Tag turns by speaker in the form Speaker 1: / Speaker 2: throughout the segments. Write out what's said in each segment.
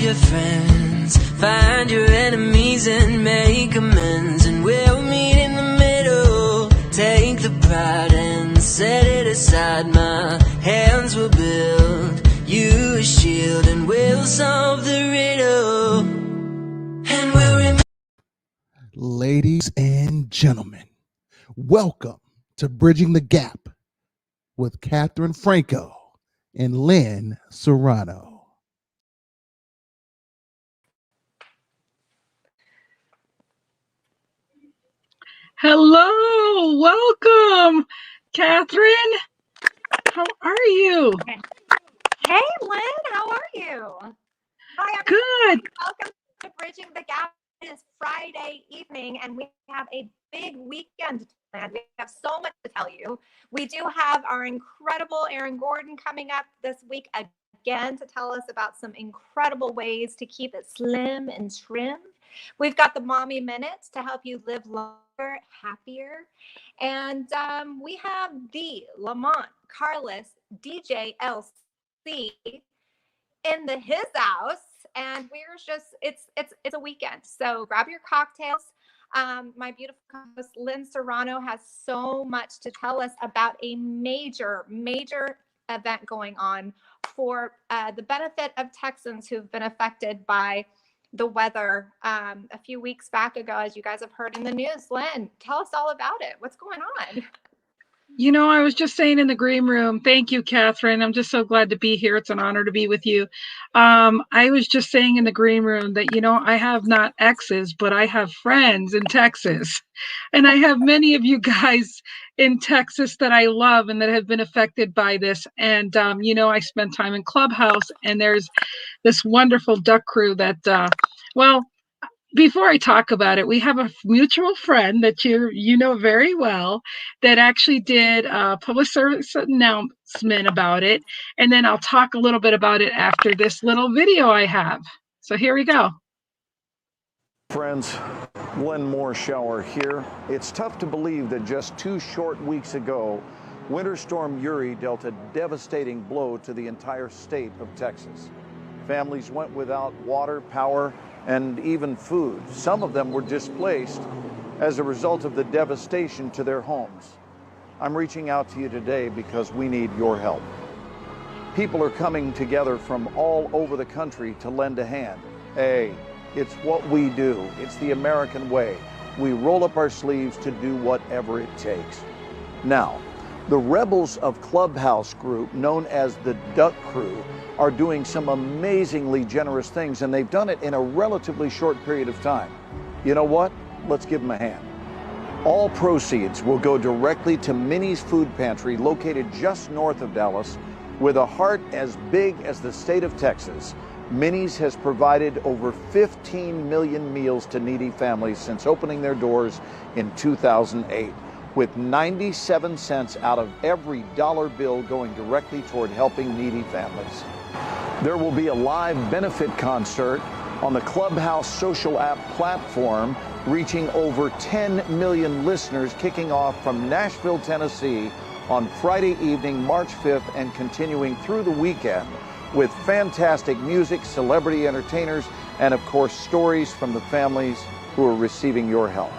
Speaker 1: your friends, find your enemies and make amends, and we'll meet in the middle. Take the pride and set it aside. My hands will build you a shield, and we'll solve the riddle. And we'll remember.
Speaker 2: Ladies and gentlemen, welcome to Bridging the Gap with Katharine Franco and Lynn Serrano.
Speaker 3: Hello, welcome, Katharine. How are you?
Speaker 4: Hey, Lynn, how are you? Hi, everyone.
Speaker 3: Good.
Speaker 4: Welcome to Bridging the Gap. It is Friday evening, and we have a big weekend planned. We have so much to tell you. We do have our incredible Aaron Gordon coming up this week again to tell us about some incredible ways to keep it slim and trim. We've got the Mommy Minutes to help you live longer, happier. And we have the Lamont Carlos DJ LC in his house, and we're just it's a weekend, so grab your cocktails. My beautiful co-host Lynn Serrano has so much to tell us about a major event going on for the benefit of Texans who've been affected by the weather a few weeks back ago, as you guys have heard in the news. Lynn, tell us all about it. What's going on?
Speaker 3: You know, I was just saying in the green room, thank you, Katharine. I'm just so glad to be here. It's an honor to be with you. I was just saying in the green room that, you know, I have not exes, but I have friends in Texas. And I have many of you guys in Texas that I love and that have been affected by this. And, you know, I spent time in Clubhouse, and there's this wonderful duck crew that, well, before I talk about it, we have a mutual friend that you know very well that actually did a public service announcement about it. And then I'll talk a little bit about it after this little video I have. So here we go.
Speaker 5: Friends, Glenn Moore Shower here. It's tough to believe that just 2 short weeks ago, Winter Storm Uri dealt a devastating blow to the entire state of Texas. Families went without water, power, and even food. Some of them were displaced as a result of the devastation to their homes. I'm reaching out to you today because we need your help. People are coming together from all over the country to lend a hand. Hey, it's what we do. It's the American way. We roll up our sleeves to do whatever it takes. Now, the Rebels of Clubhouse group, known as the Duck Crew, are doing some amazingly generous things, and they've done it in a relatively short period of time. You know what? Let's give them a hand. All proceeds will go directly to Minnie's Food Pantry, located just north of Dallas. With a heart as big as the state of Texas, Minnie's has provided over 15 million meals to needy families since opening their doors in 2008, with 97 cents out of every dollar bill going directly toward helping needy families. There will be a live benefit concert on the Clubhouse social app platform, reaching over 10 million listeners, kicking off from Nashville, Tennessee on Friday evening, March 5th, and continuing through the weekend with fantastic music, celebrity entertainers, and of course, stories from the families who are receiving your help.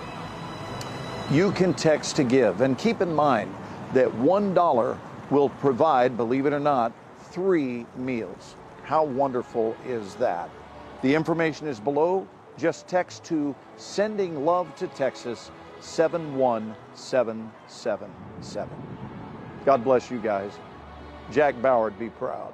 Speaker 5: You can text to give, and keep in mind that $1 will provide, believe it or not, 3 meals. How wonderful is that? The information is below. Just text to Sending Love to Texas 71777. God bless you guys. Jack Bauer, be proud.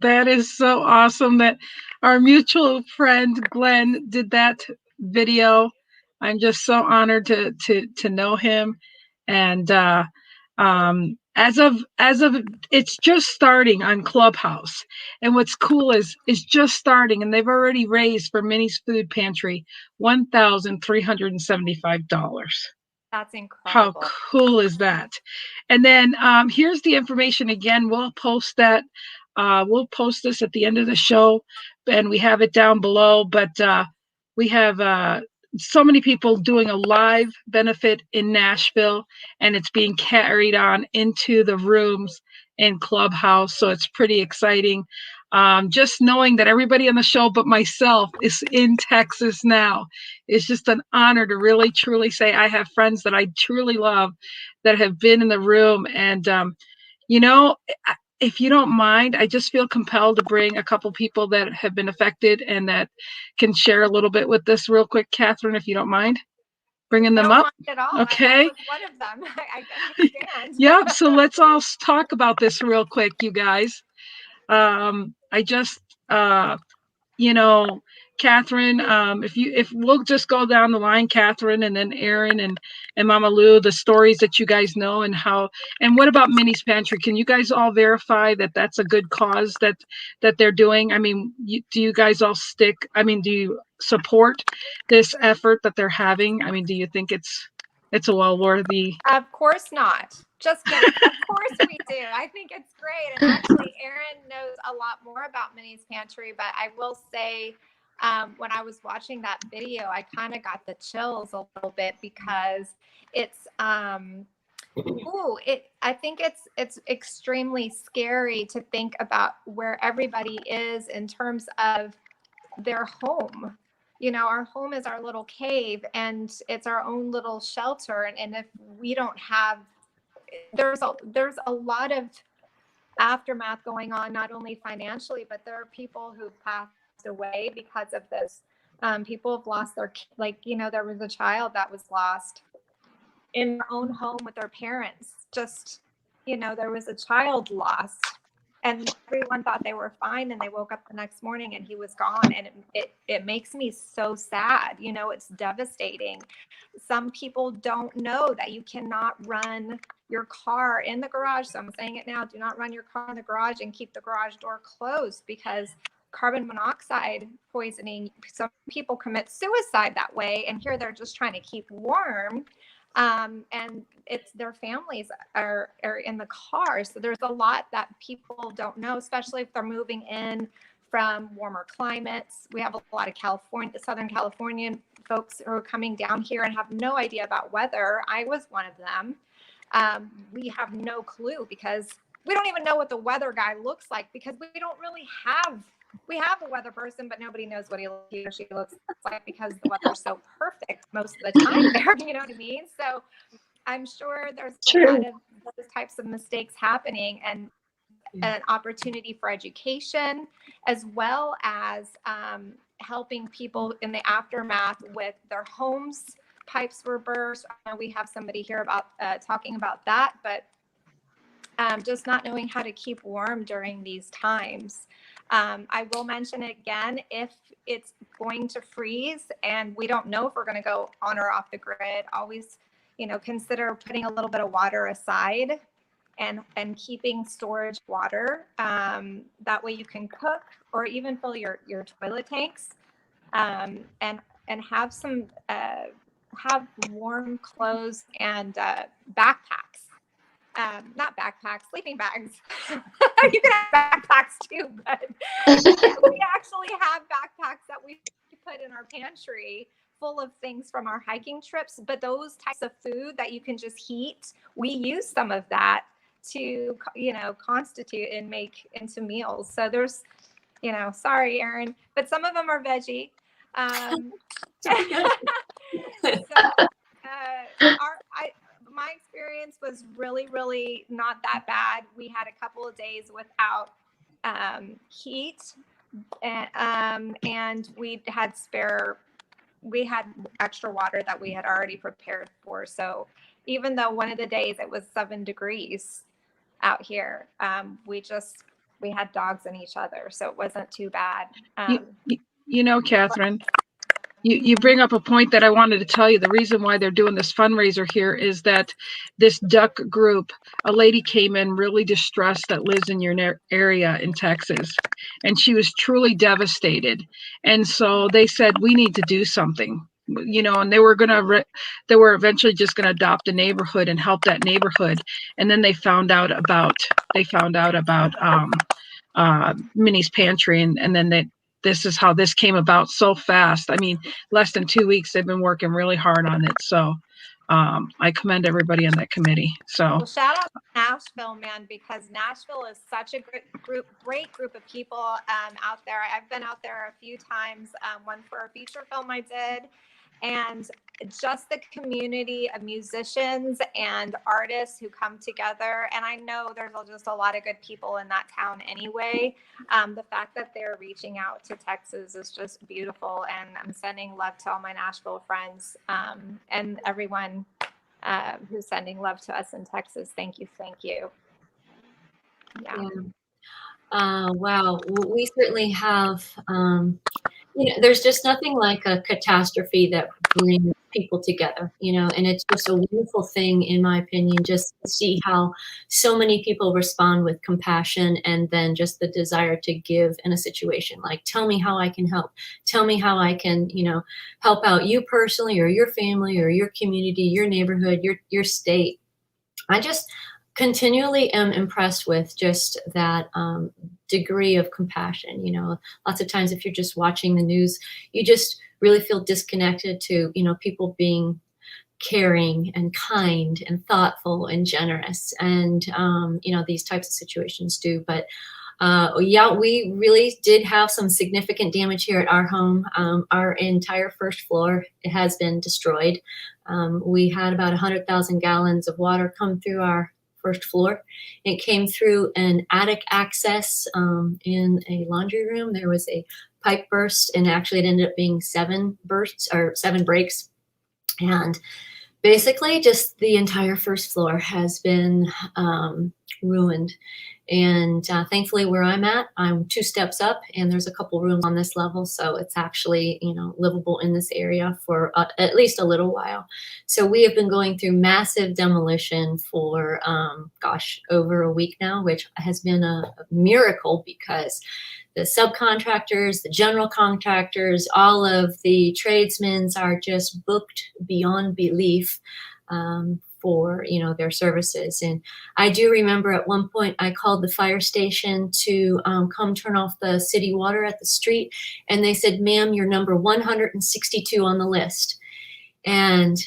Speaker 3: That is so awesome that our mutual friend Glenn did that video. I'm just so honored to know him. And as of it's just starting on Clubhouse. And what's cool is it's just starting, and they've already raised for Minnie's Food Pantry $1,375.
Speaker 4: That's incredible.
Speaker 3: How cool is that? And then here's the information again. We'll post that. We'll post this at the end of the show, and we have it down below. But we have so many people doing a live benefit in Nashville, and it's being carried on into the rooms in Clubhouse. So it's pretty exciting. Just knowing that everybody on the show but myself is in Texas now, it's just an honor to really truly say I have friends that I truly love that have been in the room. And you know, if you don't mind, I just feel compelled to bring a couple people that have been affected and that can share a little bit with us real quick, Katharine, if you don't mind bringing them up.
Speaker 4: At all.
Speaker 3: Okay.
Speaker 4: I was one of them. I understand.
Speaker 3: Yep. So let's all talk about this real quick, you guys. I just, you know, Katharine, if we'll just go down the line, Katharine, and then Aaron and Mama Lou, the stories that you guys know and how, and what about Minnie's Pantry? Can you guys all verify that that's a good cause that they're doing? I mean, do you guys all do you support this effort that they're having? I mean, do you think it's a well-worthy?
Speaker 4: Of course not. Just kidding. Of course we do. I think it's great. And actually, Aaron knows a lot more about Minnie's Pantry, but I will say, when I was watching that video, I kind of got the chills a little bit because it's, I think it's extremely scary to think about where everybody is in terms of their home. You know, our home is our little cave and it's our own little shelter. And if we don't have, there's a lot of aftermath going on, not only financially, but there are people who've passed away because of this. People have lost their, there was a child that was lost in their own home with their parents. Just, there was a child lost. And everyone thought they were fine, and they woke up the next morning and he was gone. And it makes me so sad. It's devastating. Some people don't know that you cannot run your car in the garage. So I'm saying it now, do not run your car in the garage and keep the garage door closed, because carbon monoxide poisoning, some people commit suicide that way. And here they're just trying to keep warm. And it's their families are in the car. So there's a lot that people don't know, especially if they're moving in from warmer climates. We have a lot of Southern Californian folks who are coming down here and have no idea about weather. I was one of them. We have no clue because we don't even know what the weather guy looks like, because we don't really we have a weather person, but nobody knows what he or she looks like, because the weather's so perfect most of the time there. You know what I mean? So I'm sure there's a lot of those types of mistakes happening, and an opportunity for education, as well as helping people in the aftermath with their homes. Pipes were burst. I know we have somebody here about talking about that, but just not knowing how to keep warm during these times. I will mention it again, if it's going to freeze and we don't know if we're going to go on or off the grid, always, consider putting a little bit of water aside and keeping storage water. That way you can cook or even fill your toilet tanks, and have some, have warm clothes and backpacks. Not backpacks, sleeping bags. You can have backpacks too, but we actually have backpacks that we put in our pantry full of things from our hiking trips. But those types of food that you can just heat, we use some of that to, constitute and make into meals. So there's, sorry, Aaron, but some of them are veggie. My experience was really, really not that bad. We had a couple of days without heat, and we had extra water that we had already prepared for. So even though one of the days it was 7 degrees out here, we had dogs and each other, so it wasn't too bad.
Speaker 3: Katharine, you bring up a point that I wanted to tell you. The reason why they're doing this fundraiser here is that this duck group, a lady came in really distressed that lives in your area in Texas, and she was truly devastated. And so they said, we need to do something, and they were eventually just going to adopt a neighborhood and help that neighborhood. And then they found out about Minnie's Pantry, and then this is how this came about so fast. I mean, less than 2 weeks, they've been working really hard on it. So I commend everybody on that committee. So
Speaker 4: well, shout out to Nashville, man, because Nashville is such a great group of people out there. I've been out there a few times, one for a feature film I did, and just the community of musicians and artists who come together. And I know there's just a lot of good people in that town anyway. The fact that they're reaching out to Texas is just beautiful. And I'm sending love to all my Nashville friends and everyone who's sending love to us in Texas. Thank you. Thank you. Yeah.
Speaker 6: Wow. We certainly have, there's just nothing like a catastrophe that brings people together, and it's just a wonderful thing, in my opinion, just to see how so many people respond with compassion and then just the desire to give in a situation. Like, tell me how I can help. Tell me how I can, help out you personally or your family or your community, your neighborhood, your state. I just continually am impressed with just that degree of compassion. Lots of times if you're just watching the news, you just really feel disconnected to, people being caring and kind and thoughtful and generous. And, these types of situations do. But yeah, we really did have some significant damage here at our home. Our entire first floor has been destroyed. We had about 100,000 gallons of water come through our first floor. It came through an attic access in a laundry room. There was a pipe burst, and actually it ended up being 7 breaks. And basically just the entire first floor has been ruined. And thankfully where I'm at, I'm 2 steps up, and there's a couple rooms on this level. So it's actually, livable in this area for at least a little while. So we have been going through massive demolition for, over a week now, which has been a miracle, because the subcontractors, the general contractors, all of the tradesmen are just booked beyond belief for their services. And I do remember at one point I called the fire station to come turn off the city water at the street, and they said, "Ma'am, you're number 162 on the list." And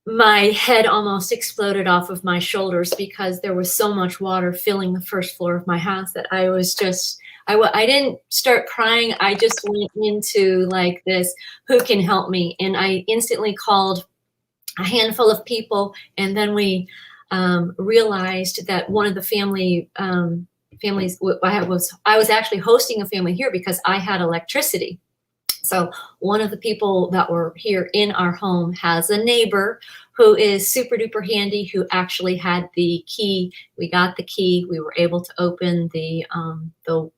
Speaker 6: my head almost exploded off of my shoulders, because there was so much water filling the first floor of my house that I was just, I didn't start crying. I just went into like this, who can help me? And I instantly called a handful of people. And then we realized that one of the families, I was actually hosting a family here because I had electricity. So one of the people that were here in our home has a neighbor who is super duper handy, who actually had the key. We got the key. We were able to open the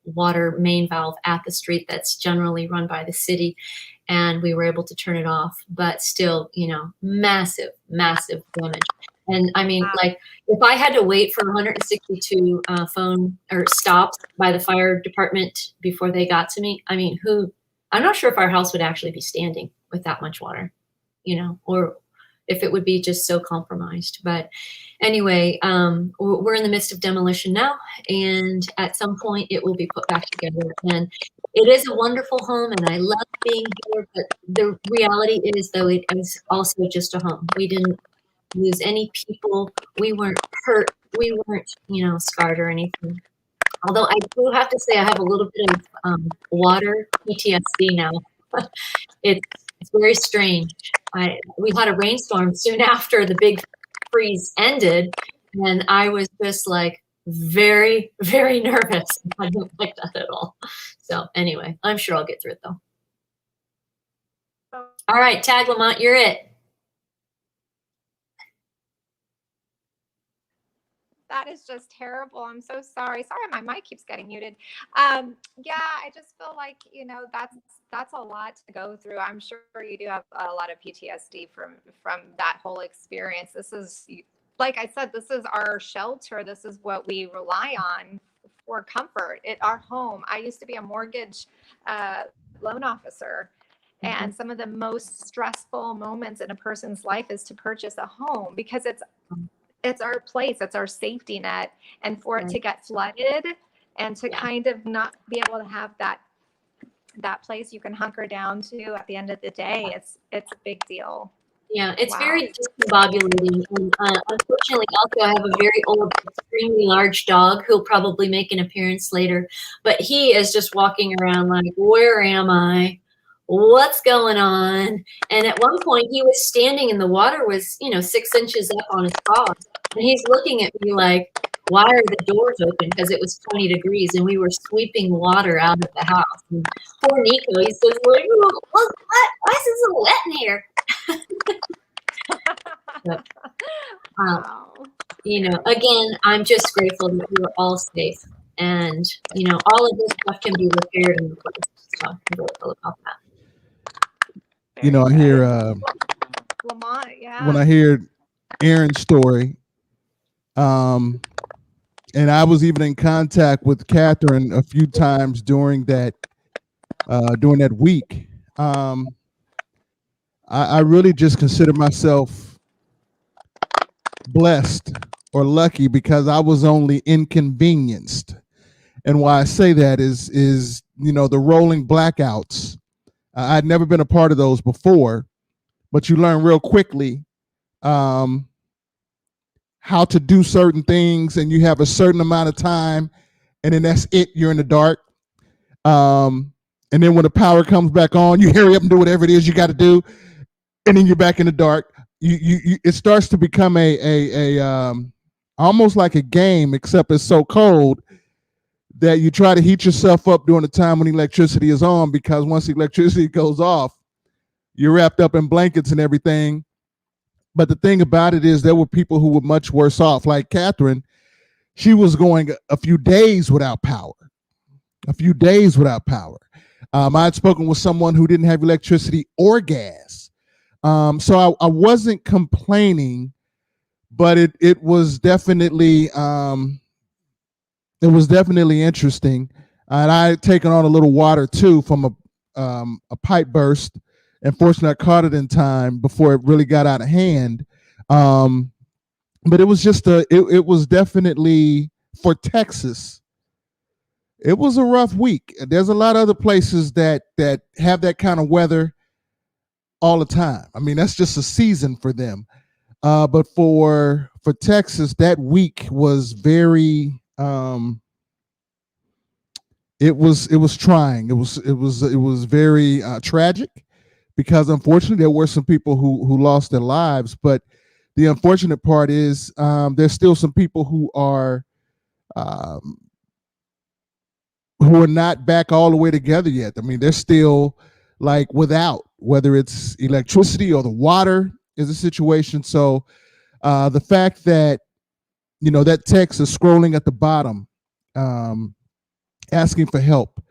Speaker 6: water main valve at the street that's generally run by the city, and we were able to turn it off. But still, massive, massive damage. And I mean, like, if I had to wait for 162 phone or stops by the fire department before they got to me, I mean, I'm not sure if our house would actually be standing with that much water, or if it would be just so compromised. But anyway, we're in the midst of demolition now, and at some point it will be put back together. And it is a wonderful home, and I love being here. But the reality is, though, it is also just a home. We didn't lose any people. We weren't hurt. We weren't, scarred or anything. Although I do have to say I have a little bit of water PTSD now. It's very strange. We had a rainstorm soon after the big freeze ended, and I was just like very, very nervous. I don't like that at all. So anyway, I'm sure I'll get through it though. All right, Tag Lamont, you're it.
Speaker 4: That is just terrible. I'm so sorry. Sorry, my mic keeps getting muted. Yeah, I just feel like, that's a lot to go through. I'm sure you do have a lot of PTSD from that whole experience. This is, like I said, this is our shelter. This is what we rely on for comfort at our home. I used to be a mortgage loan officer. And some of the most stressful moments in a person's life is to purchase a home, because it's our place, it's our safety net. And for it to get flooded and to kind of not be able to have that that place you can hunker down to at the end of the day. It's a big deal.
Speaker 6: Yeah, it's
Speaker 4: Wow.
Speaker 6: very discombobulating. And unfortunately, also, I have a very old, extremely large dog who'll probably make an appearance later. But he is just walking around like, where am I? What's going on? And at one point, he was standing and the water was, 6 inches up on his paw. And he's looking at me like, why are the doors open? Because it was 20 degrees and we were sweeping water out of the house. And poor Nico, he's just like, why is it so wet in here? But,
Speaker 4: Wow.
Speaker 6: again, I'm just grateful that we were all safe, and all of this stuff can be repaired and replaced. So I'm grateful about that.
Speaker 2: You know, I hear
Speaker 4: Lamont, yeah.
Speaker 2: when I hear Aaron's story, and I was even in contact with Katharine a few times during that week. I really just consider myself blessed or lucky because I was only inconvenienced. And why I say that is the rolling blackouts. I'd never been a part of those before, but you learn real quickly how to do certain things, and you have a certain amount of time, and then that's it. You're in the dark. And then when the power comes back on, you hurry up and do whatever it is you got to do, and then you're back in the dark. It starts to become a almost like a game, except it's so cold that you try to heat yourself up during the time when electricity is on, because once the electricity goes off, you're wrapped up in blankets and everything. But the thing about it is there were people who were much worse off. Like Katharine, she was going a few days without power. I had spoken with someone who didn't have electricity or gas. So I wasn't complaining, but it was definitely interesting. And I had taken on a little water too from a pipe burst. And fortunately, I caught it in time before it really got out of hand. But it was just it was definitely, for Texas, it was a rough week. There's a lot of other places that have that kind of weather all the time. I mean, that's just a season for them. But for Texas, that week was very it was trying. It was very tragic, because unfortunately there were some people who lost their lives. But the unfortunate part is there's still some people who are not back all the way together yet. I mean, they're still like without, whether it's electricity or the water is a situation. So the fact that that text is scrolling at the bottom, asking for help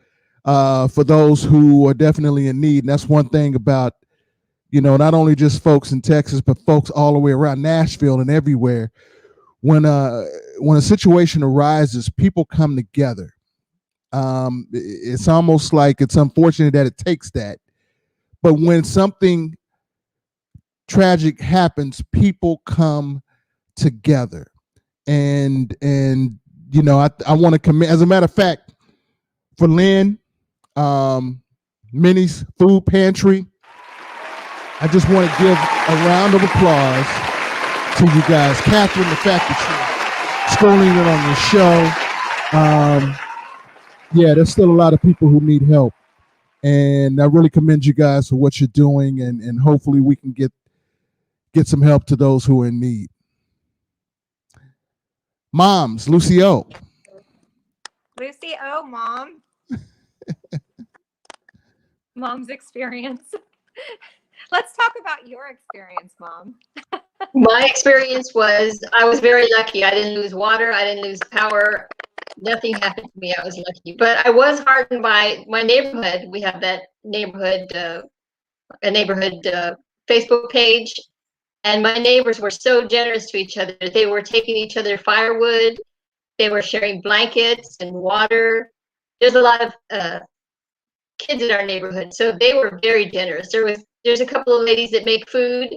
Speaker 2: for those who are definitely in need. And that's one thing about not only just folks in Texas, but folks all the way around Nashville and everywhere. When a situation arises, people come together. It's almost like it's unfortunate that it takes that, but when something tragic happens, people come together. And I want to commend, as a matter of fact, for Lynn, Minnie's Food Pantry, I just want to give a round of applause to you guys. Katharine, the fact that you're scrolling it on your show. Yeah, there's still a lot of people who need help. And I really commend you guys for what you're doing, and hopefully we can get some help to those who are in need. Moms, Lucy O.
Speaker 4: Lucy O, Mom. Mom's experience. Let's talk about your experience, Mom.
Speaker 7: My experience was, I was very lucky. I didn't lose water. I didn't lose power. Nothing happened to me. I was lucky. But I was heartened by my neighborhood. We have that neighborhood Facebook page. And my neighbors were so generous to each other. They were taking each other firewood. They were sharing blankets and water. There's a lot of kids in our neighborhood, so they were very generous. There's a couple of ladies that make food.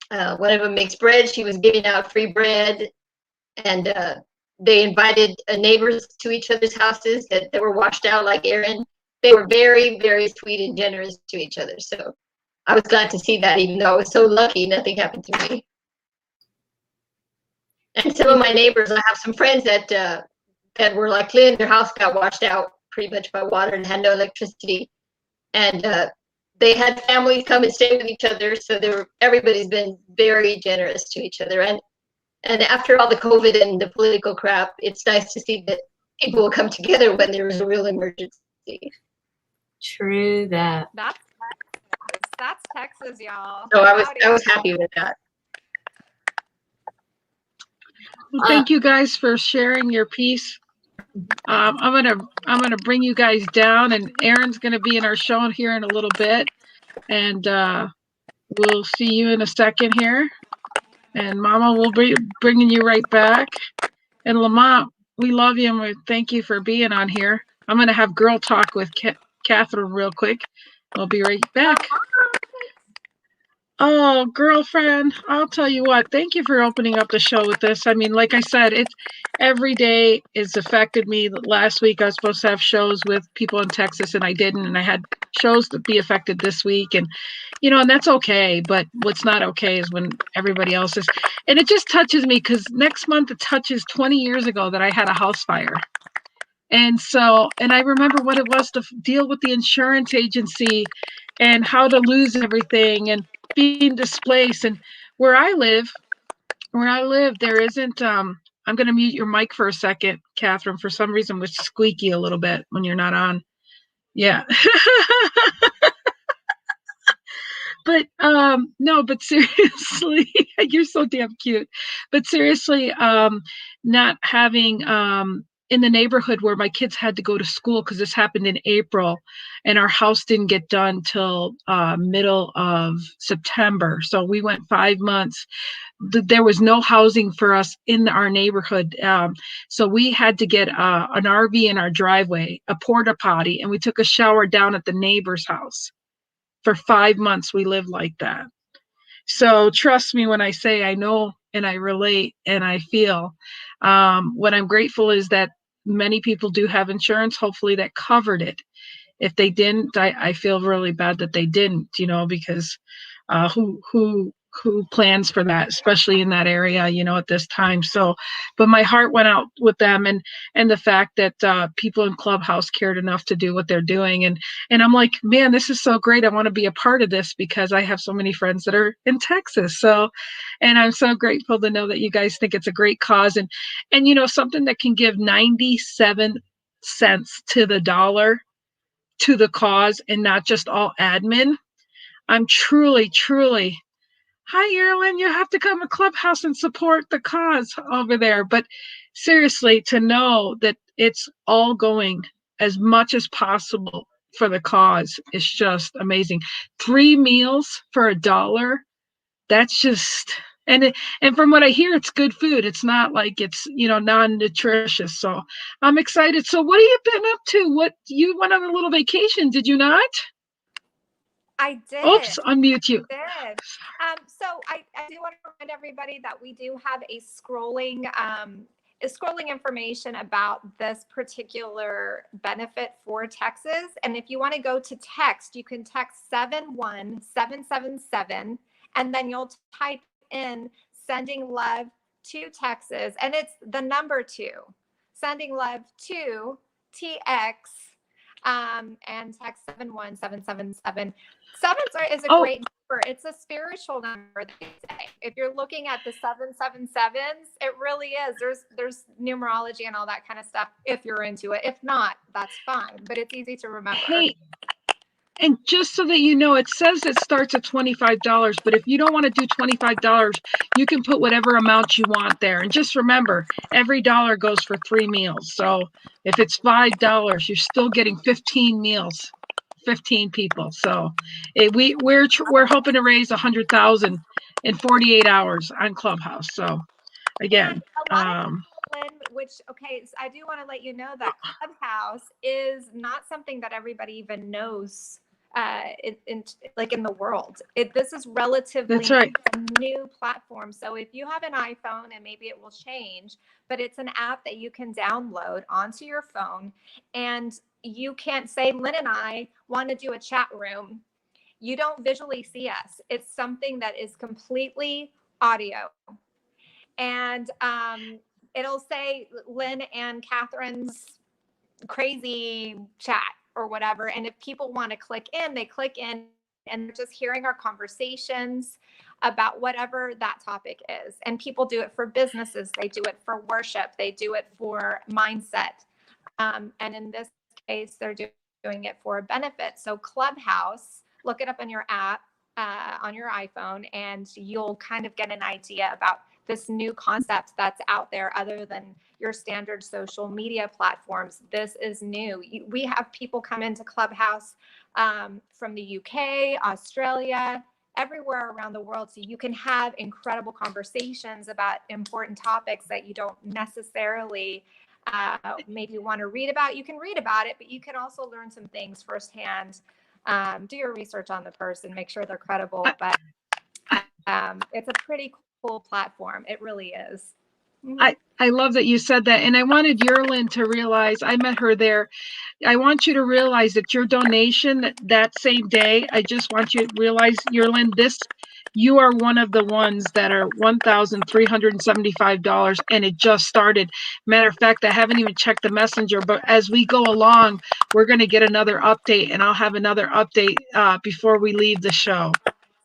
Speaker 7: One of them makes bread. She was giving out free bread, and they invited neighbors to each other's houses that were washed out, like Aaron. they were very, very sweet and generous to each other. So I was glad to see that, even though I was so lucky nothing happened to me. And some of my neighbors, I have some friends that were like Lynn, their house got washed out pretty much by water and had no electricity. And they had families come and stay with each other. So everybody's been very generous to each other. And after all the COVID and the political crap, it's nice to see that people will come together when there is a real emergency.
Speaker 6: True that.
Speaker 4: That's Texas, y'all.
Speaker 7: So I was happy with that.
Speaker 3: Well, thank you guys for sharing your piece. I'm gonna bring you guys down, and Aaron's gonna be in our show here in a little bit, and we'll see you in a second here. And Mama will be bringing you right back. And Lamont, we love you, and we thank you for being on here. I'm gonna have girl talk with Katharine real quick. I'll be right back. Oh, girlfriend, I'll tell you what, thank you for opening up the show with this. I mean, like I said, it's every day has affected me. Last week I was supposed to have shows with people in Texas and I didn't, and I had shows to be affected this week, and and that's okay, but what's not okay is when everybody else is. And it just touches me because next month it touches 20 years ago that I had a house fire. And I remember what it was to deal with the insurance agency and how to lose everything and being displaced. And where I live, there isn't, I'm going to mute your mic for a second, Katharine. For some reason, it's squeaky a little bit when you're not on. Yeah. But no, but seriously, you're so damn cute. But seriously, not having in the neighborhood where my kids had to go to school, because this happened in April, and our house didn't get done till middle of September. So we went 5 months. There was no housing for us in our neighborhood. So we had to get an RV in our driveway, a porta potty, and we took a shower down at the neighbor's house. For 5 months, we lived like that. So trust me when I say I know and I relate and I feel. What I'm grateful is that many people do have insurance, hopefully that covered it. If they didn't, I feel really bad that they didn't, because who plans for that, especially in that area, at this time. So, but my heart went out with them, and the fact that people in Clubhouse cared enough to do what they're doing. And I'm like, man, this is so great. I want to be a part of this because I have so many friends that are in Texas. So, and I'm so grateful to know that you guys think it's a great cause, and something that can give 97 cents to the dollar to the cause and not just all admin. I'm truly, truly, hi, Erlen, you have to come to Clubhouse and support the cause over there. But seriously, to know that it's all going as much as possible for the cause is just amazing. 3 meals for $1. That's just, and from what I hear, it's good food. It's not like it's, non-nutritious. So I'm excited. So what have you been up to? What, you went on a little vacation, did you not?
Speaker 4: I did.
Speaker 3: Oops, unmute you.
Speaker 4: I did. So I do want to remind everybody that we do have a scrolling information about this particular benefit for Texas. And if you want to go to text, you can text 71777, and then you'll type in sending love to Texas, and it's the number 2, sending love to TX, and text 71777. 7 is a great number. It's a spiritual number, they say. If you're looking at the 777s, it really is. There's numerology and all that kind of stuff if you're into it. If not, that's fine. But it's easy to remember.
Speaker 3: Hey, and just so that you know, it says it starts at $25, but if you don't want to do $25, you can put whatever amount you want there. And just remember, every dollar goes for 3 meals. So if it's $5, you're still getting 15 meals. 15 people. So we're hoping to raise 100,000 in 48 hours on Clubhouse. So again,
Speaker 4: which, okay, so I do want to let you know that Clubhouse is not something that everybody even knows in the world. This is relatively a new platform. So if you have an iPhone, and maybe it will change, but it's an app that you can download onto your phone, and you can't say, Lynn and I want to do a chat room. You don't visually see us. It's something that is completely audio. And it'll say Lynn and Katharine's crazy chat or whatever. And if people want to click in, they click in and they're just hearing our conversations about whatever that topic is. And people do it for businesses. They do it for worship. They do it for mindset. And in this case, they're doing it for a benefit. So Clubhouse, look it up in your app on your iPhone, and you'll kind of get an idea about this new concept that's out there other than your standard social media platforms. This is new. We have people come into Clubhouse from the UK, Australia, everywhere around the world. So you can have incredible conversations about important topics that you don't necessarily maybe want to read about. You can read about it, but you can also learn some things firsthand. Do your research on the person, make sure they're credible, but it's a pretty cool platform. It really is.
Speaker 3: I love that you said that. And I wanted Yerlin to realize, I met her there. I want you to realize that your donation that same day, I just want you to realize, Yerlin, you are one of the ones that are $1,375, and it just started. Matter of fact, I haven't even checked the messenger, but as we go along, we're going to get another update, and I'll have another update before we leave the show.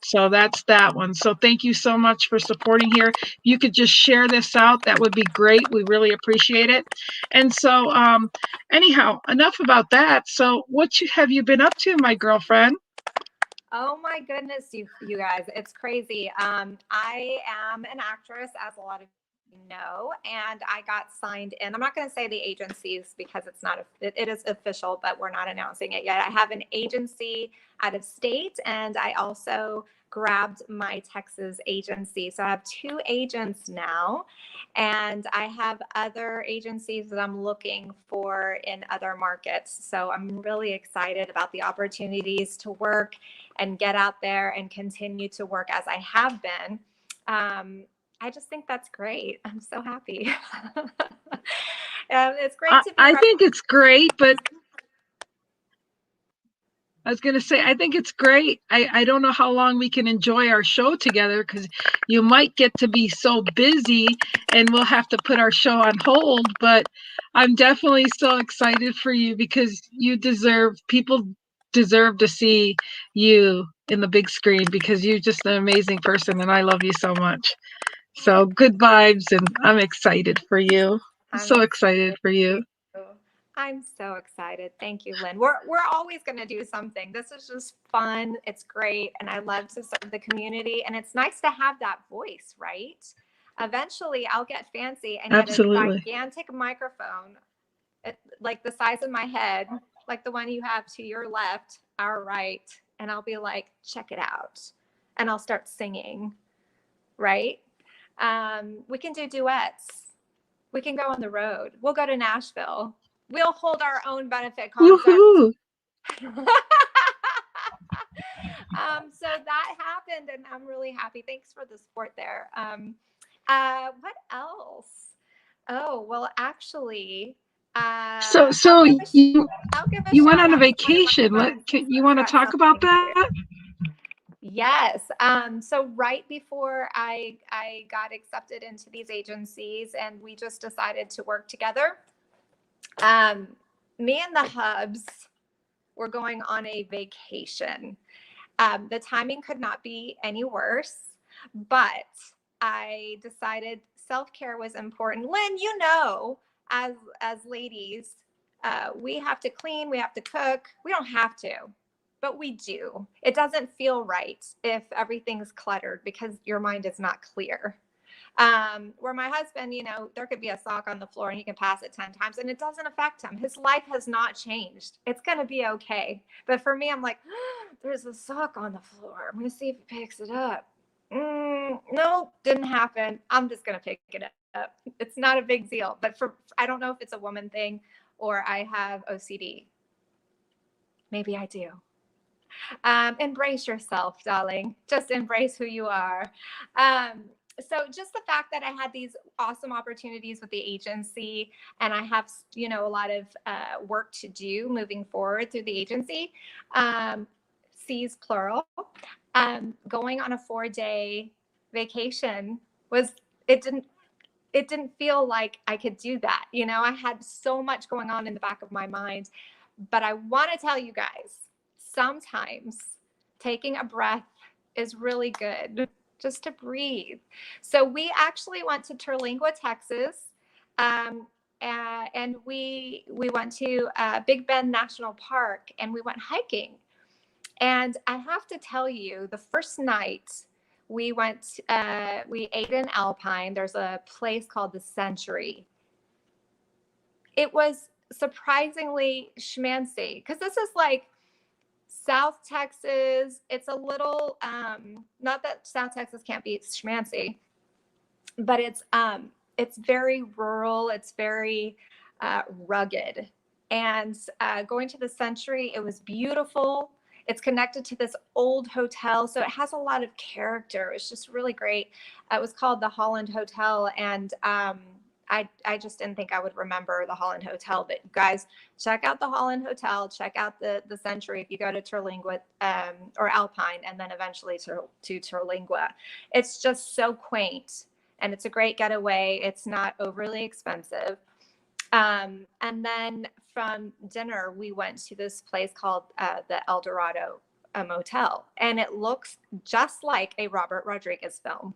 Speaker 3: So that's that one. So thank you so much for supporting here. If you could just share this out, that would be great. We really appreciate it. And so anyhow, enough about that. So what have you been up to, my girlfriend?
Speaker 4: Oh my goodness, you guys, it's crazy. I am an actress, as a lot of you know, and I got signed in. I'm not going to say the agencies because it's not, it is official, but we're not announcing it yet. I have an agency out of state, and I also grabbed my Texas agency. So I have 2 agents now, and I have other agencies that I'm looking for in other markets. So I'm really excited about the opportunities to work and get out there and continue to work as I have been. I just think that's great. I'm so happy. It's great to be.
Speaker 3: I think it's great, but I was going to say, I think it's great. I don't know how long we can enjoy our show together, because you might get to be so busy and we'll have to put our show on hold. But I'm definitely so excited for you, because people deserve to see you in the big screen, because you're just an amazing person and I love you so much. So good vibes, and I'm excited for you. I'm so excited for you.
Speaker 4: I'm so excited. Thank you, Lynn. We're always going to do something. This is just fun. It's great. And I love to serve the community. And it's nice to have that voice, right? Eventually, I'll get fancy and get a gigantic microphone, like the size of my head, like the one you have to your left, our right. And I'll be like, check it out. And I'll start singing, right? We can do duets. We can go on the road. We'll go to Nashville. We'll hold our own benefit concert. So that happened, and I'm really happy. Thanks for the support there. What else? Oh, well, actually,
Speaker 3: so you went on a vacation. You want to talk about that?
Speaker 4: Yes. So right before I got accepted into these agencies, and we just decided to work together, me and the Hubs were going on a vacation. The timing could not be any worse, but I decided self-care was important. Lynn, you know, as ladies, we have to clean, we have to cook. We don't have to, but we do. It doesn't feel right if everything's cluttered because your mind is not clear. Where my husband, you know, there could be a sock on the floor and he can pass it 10 times and it doesn't affect him. His life has not changed. It's going to be okay. But for me, I'm like, there's a sock on the floor. I'm going to see if he picks it up. No, didn't happen. I'm just going to pick it up. It's not a big deal. But I don't know if it's a woman thing or I have OCD. Maybe I do. Embrace yourself, darling. Just embrace who you are. so just the fact that I had these awesome opportunities with the agency, and I have, you know, a lot of work to do moving forward through the agency, C's plural, going on a 4-day vacation was, it didn't feel like I could do that. You know, I had so much going on in the back of my mind, but I want to tell you guys, sometimes taking a breath is really good, just to breathe. So we actually went to Terlingua, Texas, and we went to Big Bend National Park, and we went hiking. And I have to tell you, the first night we went, we ate in Alpine. There's a place called the Century. It was surprisingly schmancy, because this is like South Texas. It's a little, not that South Texas can't be schmancy, but it's very rural. It's very rugged. And going to the Century, it was beautiful. It's connected to this old hotel, so it has a lot of character. It's just really great. It was called the Holland Hotel, and I just didn't think I would remember the Holland Hotel. But guys, check out the Holland Hotel. Check out the Century if you go to Terlingua or Alpine, and then eventually to Terlingua. It's just so quaint, and it's a great getaway. It's not overly expensive. And then from dinner, we went to this place called the El Dorado Motel, and it looks just like a Robert Rodriguez film.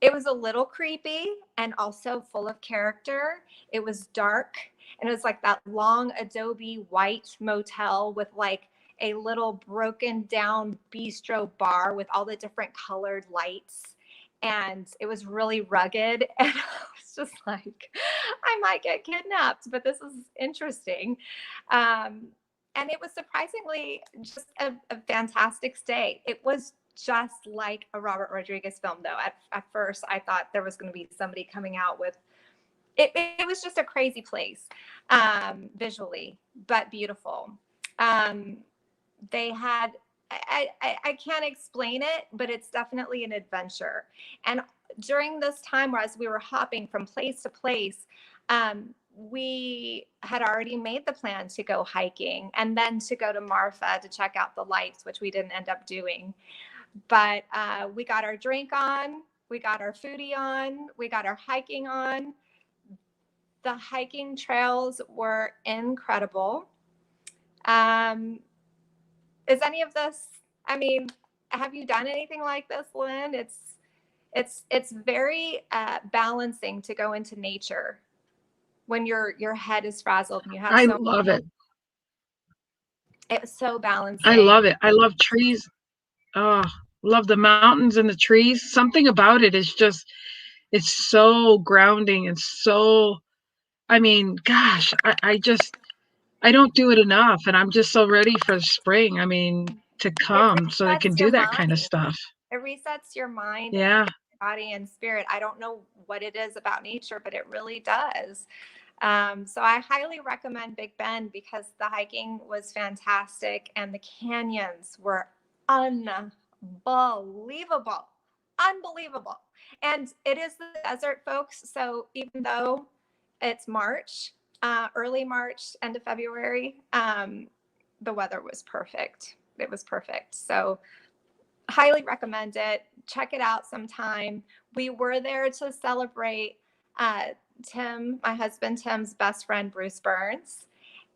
Speaker 4: It was a little creepy and also full of character. It was dark, and it was like that long adobe white motel with like a little broken down bistro bar with all the different colored lights. And it was really rugged. And I was just like, I might get kidnapped, but this is interesting. And it was surprisingly just a fantastic stay. It was just like a Robert Rodriguez film, though. At first, I thought there was going to be somebody coming out with it. It was just a crazy place, visually, but beautiful. They had, I can't explain it, but it's definitely an adventure. And during this time, as we were hopping from place to place, we had already made the plan to go hiking and then to go to Marfa to check out the lights, which we didn't end up doing. But we got our drink on, we got our foodie on, we got our hiking on. The hiking trails were incredible. Is any of this, I mean, have you done anything like this, Lynn? It's very balancing to go into nature when your head is frazzled and you have.
Speaker 3: I love it.
Speaker 4: It was so balancing.
Speaker 3: I love it. I love trees. Oh, love the mountains and the trees. Something about it is just, it's so grounding and so, I mean, gosh, I don't do it enough, and I'm just so ready for spring. I mean, to come so I can do that kind of stuff.
Speaker 4: It resets your mind,
Speaker 3: yeah,
Speaker 4: body and spirit. I don't know what it is about nature, but it really does. So I highly recommend Big Bend because the hiking was fantastic and the canyons were unbelievable. And it is the desert, folks. So even though it's March, early March, end of February, the weather was perfect. It was perfect. So highly recommend it. Check it out sometime. We were there to celebrate Tim, my husband Tim's best friend, Bruce Burns.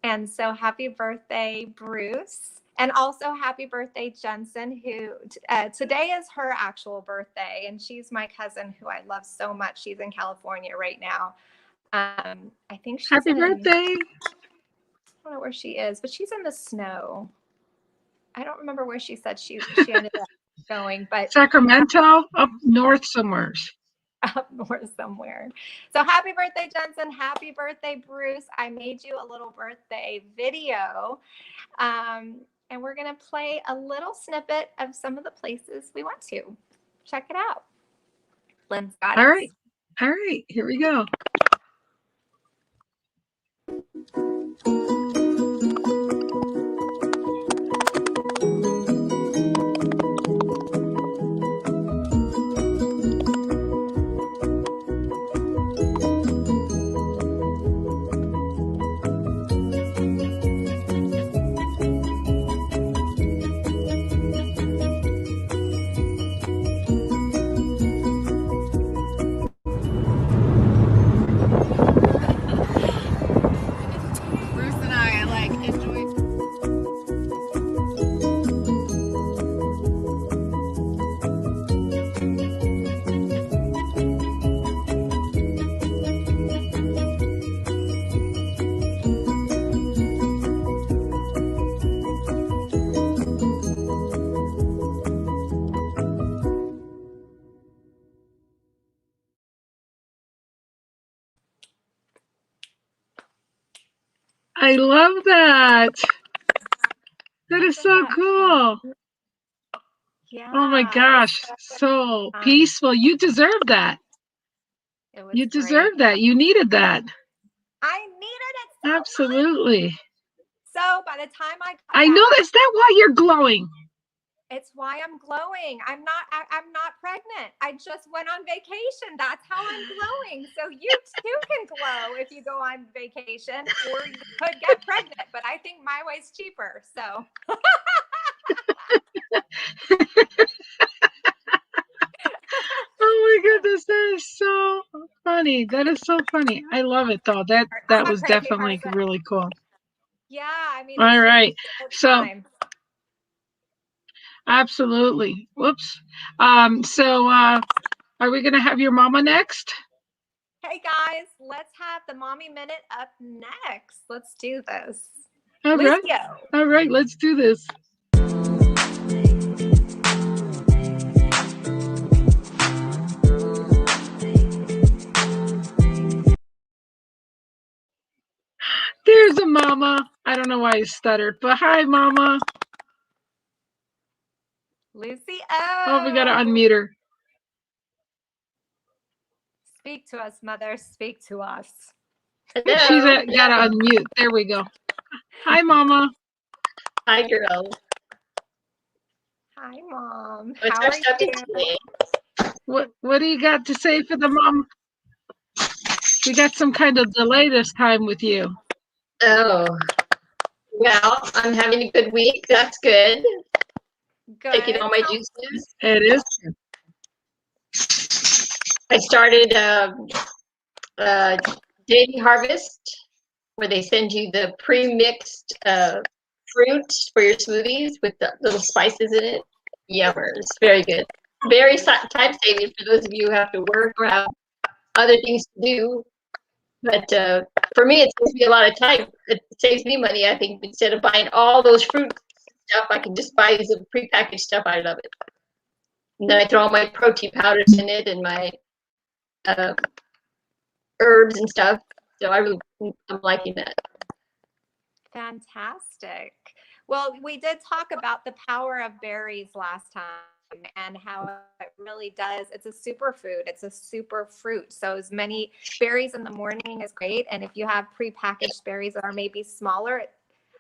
Speaker 4: And so happy birthday, Bruce. And also happy birthday, Jensen, who today is her actual birthday. And she's my cousin who I love so much. She's in California right now. I think she's
Speaker 3: happy birthday.
Speaker 4: I don't know where she is, but she's in the snow. I don't remember where she said she ended up going, but
Speaker 3: Sacramento, up north somewhere.
Speaker 4: Up north somewhere. So happy birthday, Jensen. Happy birthday, Bruce. I made you a little birthday video. And we're going to play a little snippet of some of the places we went to. Check it out. Lynn's got it.
Speaker 3: All right. All right. Here we go. I love that. That is
Speaker 4: Isn't
Speaker 3: so
Speaker 4: that
Speaker 3: cool.
Speaker 4: fun? Yeah.
Speaker 3: Oh my
Speaker 4: it was
Speaker 3: gosh.
Speaker 4: so
Speaker 3: So
Speaker 4: fun.
Speaker 3: peaceful. You deserve that.
Speaker 4: It was
Speaker 3: You
Speaker 4: great.
Speaker 3: deserve that. You needed that.
Speaker 4: I needed it so much.
Speaker 3: Absolutely.
Speaker 4: So by the time I got
Speaker 3: I know.
Speaker 4: back,
Speaker 3: Is that why you're glowing?
Speaker 4: it's why I'm glowing. I'm not pregnant. I just went on vacation. That's how I'm glowing. So you too can glow if you go on vacation, or you could get pregnant. But I think my way's cheaper. So
Speaker 3: Oh my goodness, that is so funny. That is so funny. I love it though. That
Speaker 4: I'm a
Speaker 3: was
Speaker 4: crazy
Speaker 3: definitely
Speaker 4: person.
Speaker 3: really cool.
Speaker 4: Yeah, I mean,
Speaker 3: All
Speaker 4: it's
Speaker 3: right.
Speaker 4: just
Speaker 3: So
Speaker 4: time.
Speaker 3: absolutely. Whoops. So are we gonna have your mama next?
Speaker 4: Hey guys, let's have the mommy minute up next. Let's do this.
Speaker 3: All right.
Speaker 4: Lucio.
Speaker 3: All right, let's do this. There's a mama. I don't know why I stuttered, but hi, mama.
Speaker 4: Lucy
Speaker 3: Oh, we gotta
Speaker 4: O.
Speaker 3: unmute her.
Speaker 4: Speak to us, mother. Speak to us.
Speaker 3: She's
Speaker 7: Hello.
Speaker 3: gotta unmute. There we go. Hi, mama.
Speaker 7: Hi, girl.
Speaker 4: Hi, mom.
Speaker 7: What's
Speaker 4: How
Speaker 7: our
Speaker 4: are
Speaker 7: subject
Speaker 4: you?
Speaker 7: today?
Speaker 3: What do you got to say for the mom? We got some kind of delay this time with you.
Speaker 7: Oh, well, I'm having a good week. That's good.
Speaker 4: Good.
Speaker 7: Taking all my juices.
Speaker 3: It is.
Speaker 7: I started Daily Harvest, where they send you the pre-mixed fruit for your smoothies with the little spices in it. Yummers. Very good. Very time saving for those of you who have to work or have other things to do. But for me, it saves me a lot of time. It saves me money, I think. Instead of buying all those fruit stuff, I can just buy these prepackaged stuff out of it. And then I throw all my protein powders in it and my herbs and stuff. So I'm liking that.
Speaker 4: Fantastic. Well, we did talk about the power of berries last time and how it really does. It's a superfood. It's a super fruit. So as many berries in the morning is great. And if you have prepackaged berries that are maybe smaller,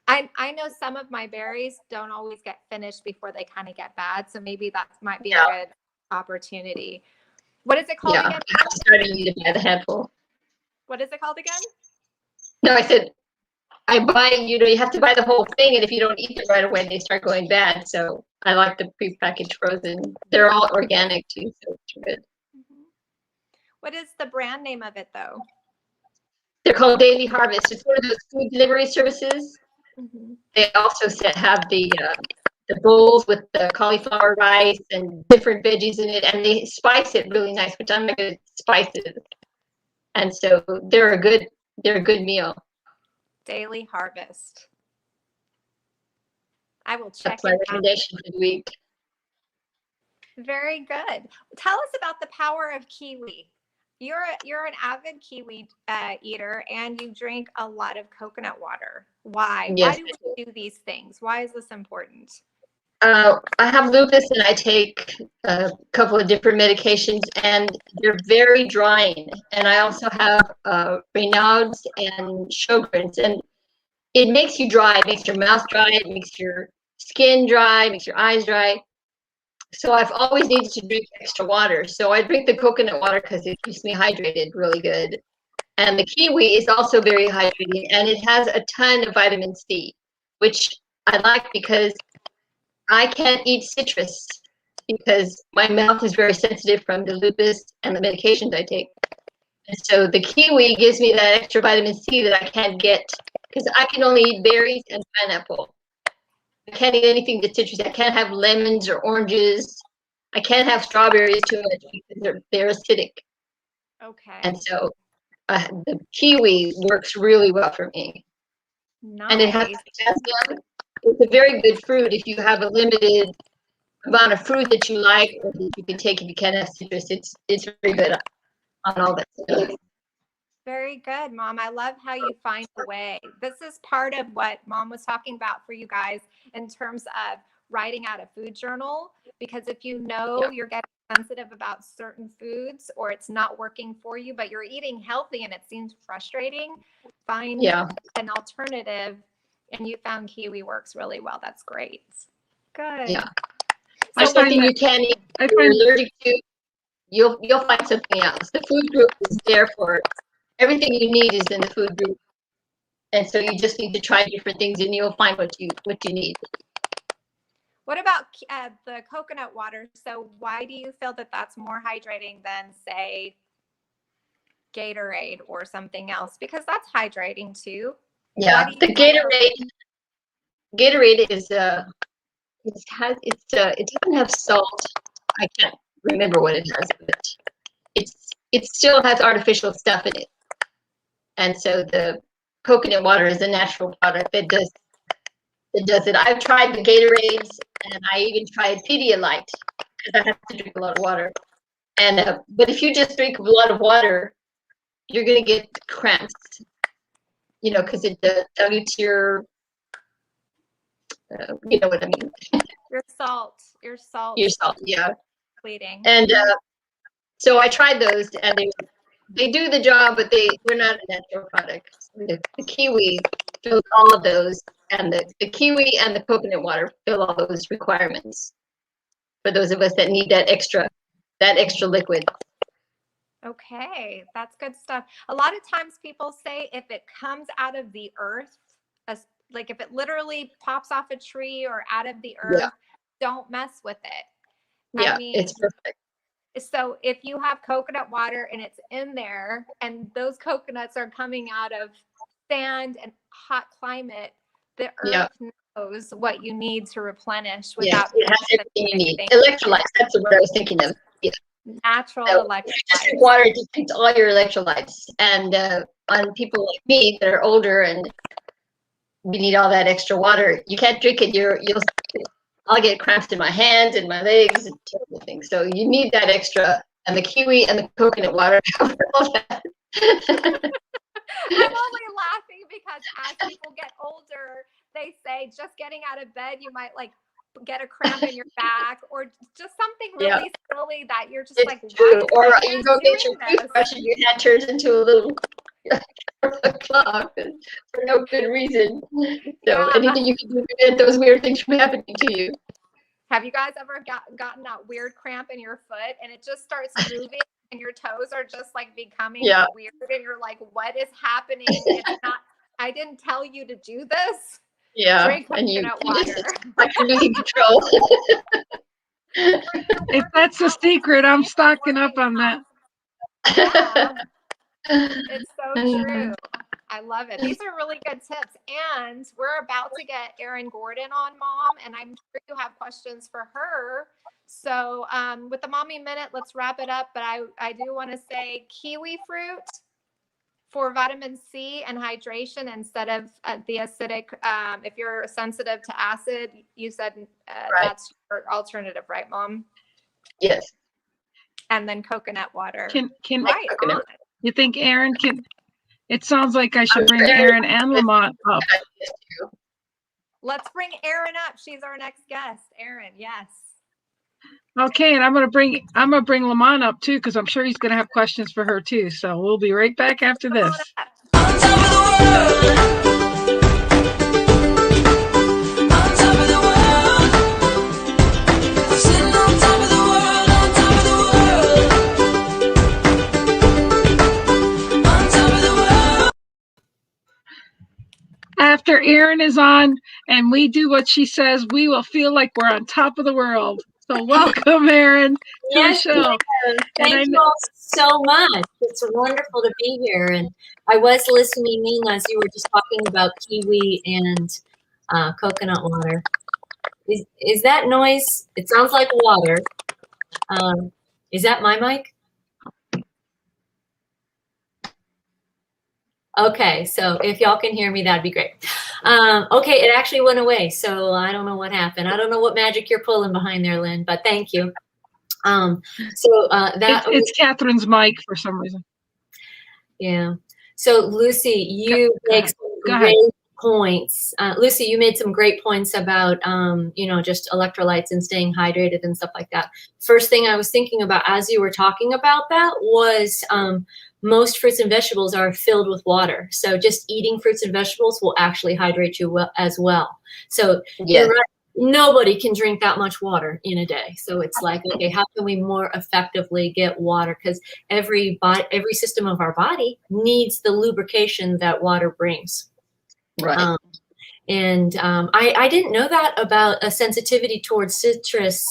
Speaker 4: I know some of my berries don't always get finished before they kind of get bad. So maybe that might be a good opportunity. What is it called again?
Speaker 7: I'm starting to buy the handful.
Speaker 4: What is it called again?
Speaker 7: No, I said I buy, you have to buy the whole thing, and if you don't eat it right away, they start going bad. So I like the prepackaged frozen. They're all organic too, so it's good.
Speaker 4: What is the brand name of it though?
Speaker 7: They're called Daily Harvest. It's one of those food delivery services. They also have the bowls with the cauliflower rice and different veggies in it, and they spice it really nice, which I'm not good at spices. And so they're a good meal.
Speaker 4: Daily Harvest. I will check
Speaker 7: That's my recommendation for the week.
Speaker 4: Very good. Tell us about the power of kiwi. You're an avid kiwi eater, and you drink a lot of coconut water. Why?
Speaker 7: Yes,
Speaker 4: Why do we do these things? Why is this important?
Speaker 7: I have lupus, and I take a couple of different medications, and they're very drying. And I also have Raynaud's and Sjogren's, and it makes you dry. It makes your mouth dry. It makes your skin dry. It makes your eyes dry. So I've always needed to drink extra water. So I drink the coconut water because it keeps me hydrated really good. And the kiwi is also very hydrating, and it has a ton of vitamin C, which I like because I can't eat citrus because my mouth is very sensitive from the lupus and the medications I take. And so the kiwi gives me that extra vitamin C that I can't get because I can only eat berries and pineapple. I can't eat anything that's citrus. I can't have lemons or oranges. I can't have strawberries too much because they're acidic.
Speaker 4: Okay.
Speaker 7: And so the kiwi works really well for me.
Speaker 4: Nice.
Speaker 7: And it has potassium. It's a very good fruit if you have a limited amount of fruit that you like, or that you can take if you can't have citrus. It's very good on all that stuff.
Speaker 4: Very good, Mom. I love how you find a way. This is part of what Mom was talking about for you guys in terms of writing out a food journal, because if you know you're getting sensitive about certain foods or it's not working for you, but you're eating healthy and it seems frustrating, find an alternative. And you found kiwi works really well. That's great. Good.
Speaker 7: Yeah.
Speaker 3: I
Speaker 7: There's
Speaker 3: find
Speaker 7: something
Speaker 3: that-
Speaker 7: you can eat,
Speaker 3: I
Speaker 7: you're
Speaker 3: find-
Speaker 7: allergic to, you'll find something else. The food group is there for everything you need is in the food group. And so you just need to try different things and you'll find what you need.
Speaker 4: What about the coconut water? So why do you feel that that's more hydrating than, say, Gatorade or something else? Because that's hydrating too.
Speaker 7: Yeah, the Gatorade is it doesn't have salt. I can't remember what it has, but it still has artificial stuff in it. And so the coconut water is a natural product that does it. I've tried the Gatorades and I even tried Pedialyte because I have to drink a lot of water. And but if you just drink a lot of water, you're gonna get cramps. You know, because it dilutes your, you know what I mean.
Speaker 4: Your salt,
Speaker 7: yeah.
Speaker 4: Bleeding.
Speaker 7: And so I tried those, and they do the job, but they're not a natural product. The kiwi fills all of those, and the kiwi and the coconut water fill all those requirements for those of us that need that extra liquid.
Speaker 4: Okay, that's good stuff. A lot of times people say if it comes out of the earth, like if it literally pops off a tree or out of the earth, don't mess with it.
Speaker 7: Yeah,
Speaker 4: I mean,
Speaker 7: it's perfect.
Speaker 4: So if you have coconut water and it's in there and those coconuts are coming out of sand and hot climate, the earth knows what you need to replenish without
Speaker 7: it has everything you need. Electrolytes, that's what I was thinking of. Yeah.
Speaker 4: Natural electrolytes.
Speaker 7: Just drink water, it depletes all your electrolytes. And on people like me that are older and we need all that extra water, you can't drink it. I'll get cramps in my hands and my legs and terrible things. So you need that extra, and the kiwi and the coconut water cover all that.
Speaker 4: I'm only laughing because as people get older, they say just getting out of bed, you might like get a cramp in your back or just something really silly that you're just
Speaker 7: it's true. Or you go get your
Speaker 4: this?
Speaker 7: toothbrush and your hand turns into a little clock for no good reason. So anything you can do to prevent those weird things from happening to you.
Speaker 4: Have you guys ever gotten that weird cramp in your foot and it just starts moving and your toes are just like becoming weird and you're like, what is happening? It's not, I didn't tell you to do this.
Speaker 7: Yeah,
Speaker 4: drink
Speaker 7: and
Speaker 4: coconut water.
Speaker 7: Like you're losing control.
Speaker 3: If that's the secret, I'm stocking up on that.
Speaker 4: Yeah. It's so true. I love it. These are really good tips. And we're about to get Erin Gordon on, Mom, and I'm sure you have questions for her. So with the Mommy Minute, let's wrap it up. But I do want to say kiwi fruit for vitamin C and hydration instead of the acidic. If you're sensitive to acid, you said that's your alternative, right, Mom?
Speaker 7: Yes.
Speaker 4: And then coconut water.
Speaker 3: Can
Speaker 4: right.
Speaker 3: You think Erin can? It sounds like I should bring Erin and Lamont up.
Speaker 4: Let's bring Erin up. She's our next guest. Erin, yes.
Speaker 3: Okay, and I'm gonna bring Lamont up too because I'm sure he's gonna have questions for her too. So we'll be right back after this. After Erin is on and we do what she says, we will feel like we're on top of the world. So welcome, Erin, to the show.
Speaker 6: Thank you all so much. It's wonderful to be here. And I was listening in as you were just talking about kiwi and coconut water. Is that noise? It sounds like water. Is that my mic? Okay, so if y'all can hear me, that'd be great. Okay, it actually went away, so I don't know what happened. I don't know what magic you're pulling behind there, Lynn, but thank you.
Speaker 3: It's Katharine's mic for some reason.
Speaker 6: Yeah. So Lucy, you make some
Speaker 3: Go
Speaker 6: great
Speaker 3: ahead.
Speaker 6: points. Lucy, you made some great points about, just electrolytes and staying hydrated and stuff like that. First thing I was thinking about as you were talking about that was most fruits and vegetables are filled with water. So just eating fruits and vegetables will actually hydrate you as well. So you're right. Nobody can drink that much water in a day. So it's like, okay, how can we more effectively get water? Because every system of our body needs the lubrication that water brings.
Speaker 7: Right.
Speaker 6: I didn't know that about a sensitivity towards citrus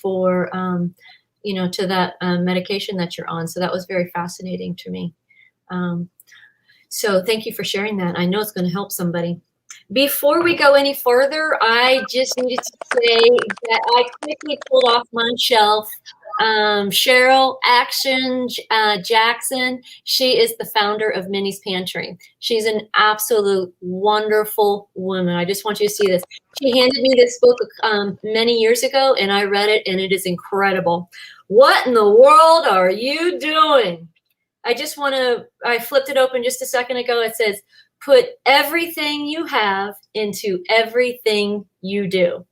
Speaker 6: for to that medication that you're on. So that was very fascinating to me. So thank you for sharing that. I know it's going to help somebody. Before we go any further, I just needed to say that I quickly pulled off my shelf Cheryl Action Jackson. She is the founder of Minnie's Pantry. She's an absolute wonderful woman. I just want you to see this. She handed me this book many years ago, and I read it, and it is incredible. What in the world are you doing? I flipped it open just a second ago. It says, put everything you have into everything you do.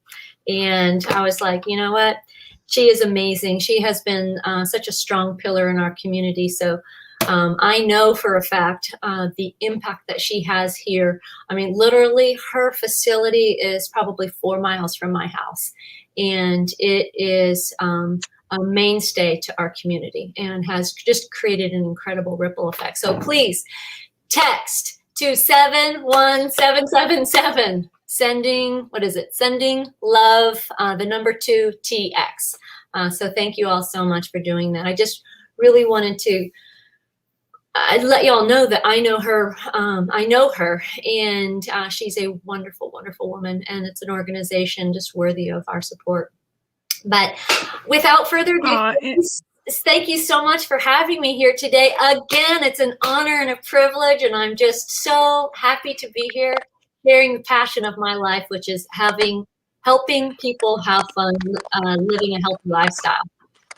Speaker 6: And I was like, you know what? She is amazing. She has been such a strong pillar in our community. So I know for a fact the impact that she has here. I mean, literally, her facility is probably 4 miles from my house. And it is a mainstay to our community and has just created an incredible ripple effect. So please text to 71777. Sending love, the number 2 TX. So thank you all so much for doing that. I just really wanted to let y'all know that I know her, and she's a wonderful, wonderful woman, and it's an organization just worthy of our support. But without further ado, thank you so much for having me here today. Again, it's an honor and a privilege, and I'm just so happy to be here, sharing the passion of my life, which is helping people have fun, living a healthy lifestyle.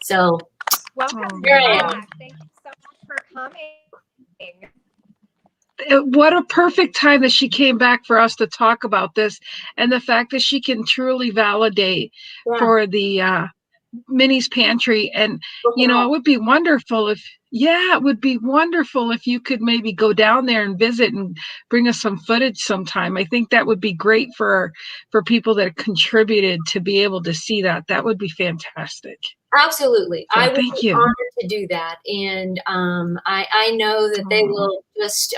Speaker 6: So,
Speaker 4: welcome.
Speaker 6: Here I am.
Speaker 4: Thank you so much for coming.
Speaker 3: What a perfect time that she came back for us to talk about this, and the fact that she can truly validate for the Minnie's Pantry. And it would be wonderful if you could maybe go down there and visit and bring us some footage sometime. I think that would be great for people that contributed to be able to see that. That would be fantastic.
Speaker 6: Absolutely.
Speaker 3: So
Speaker 6: I would
Speaker 3: thank
Speaker 6: be
Speaker 3: you.
Speaker 6: honored to do that. And I know that they will just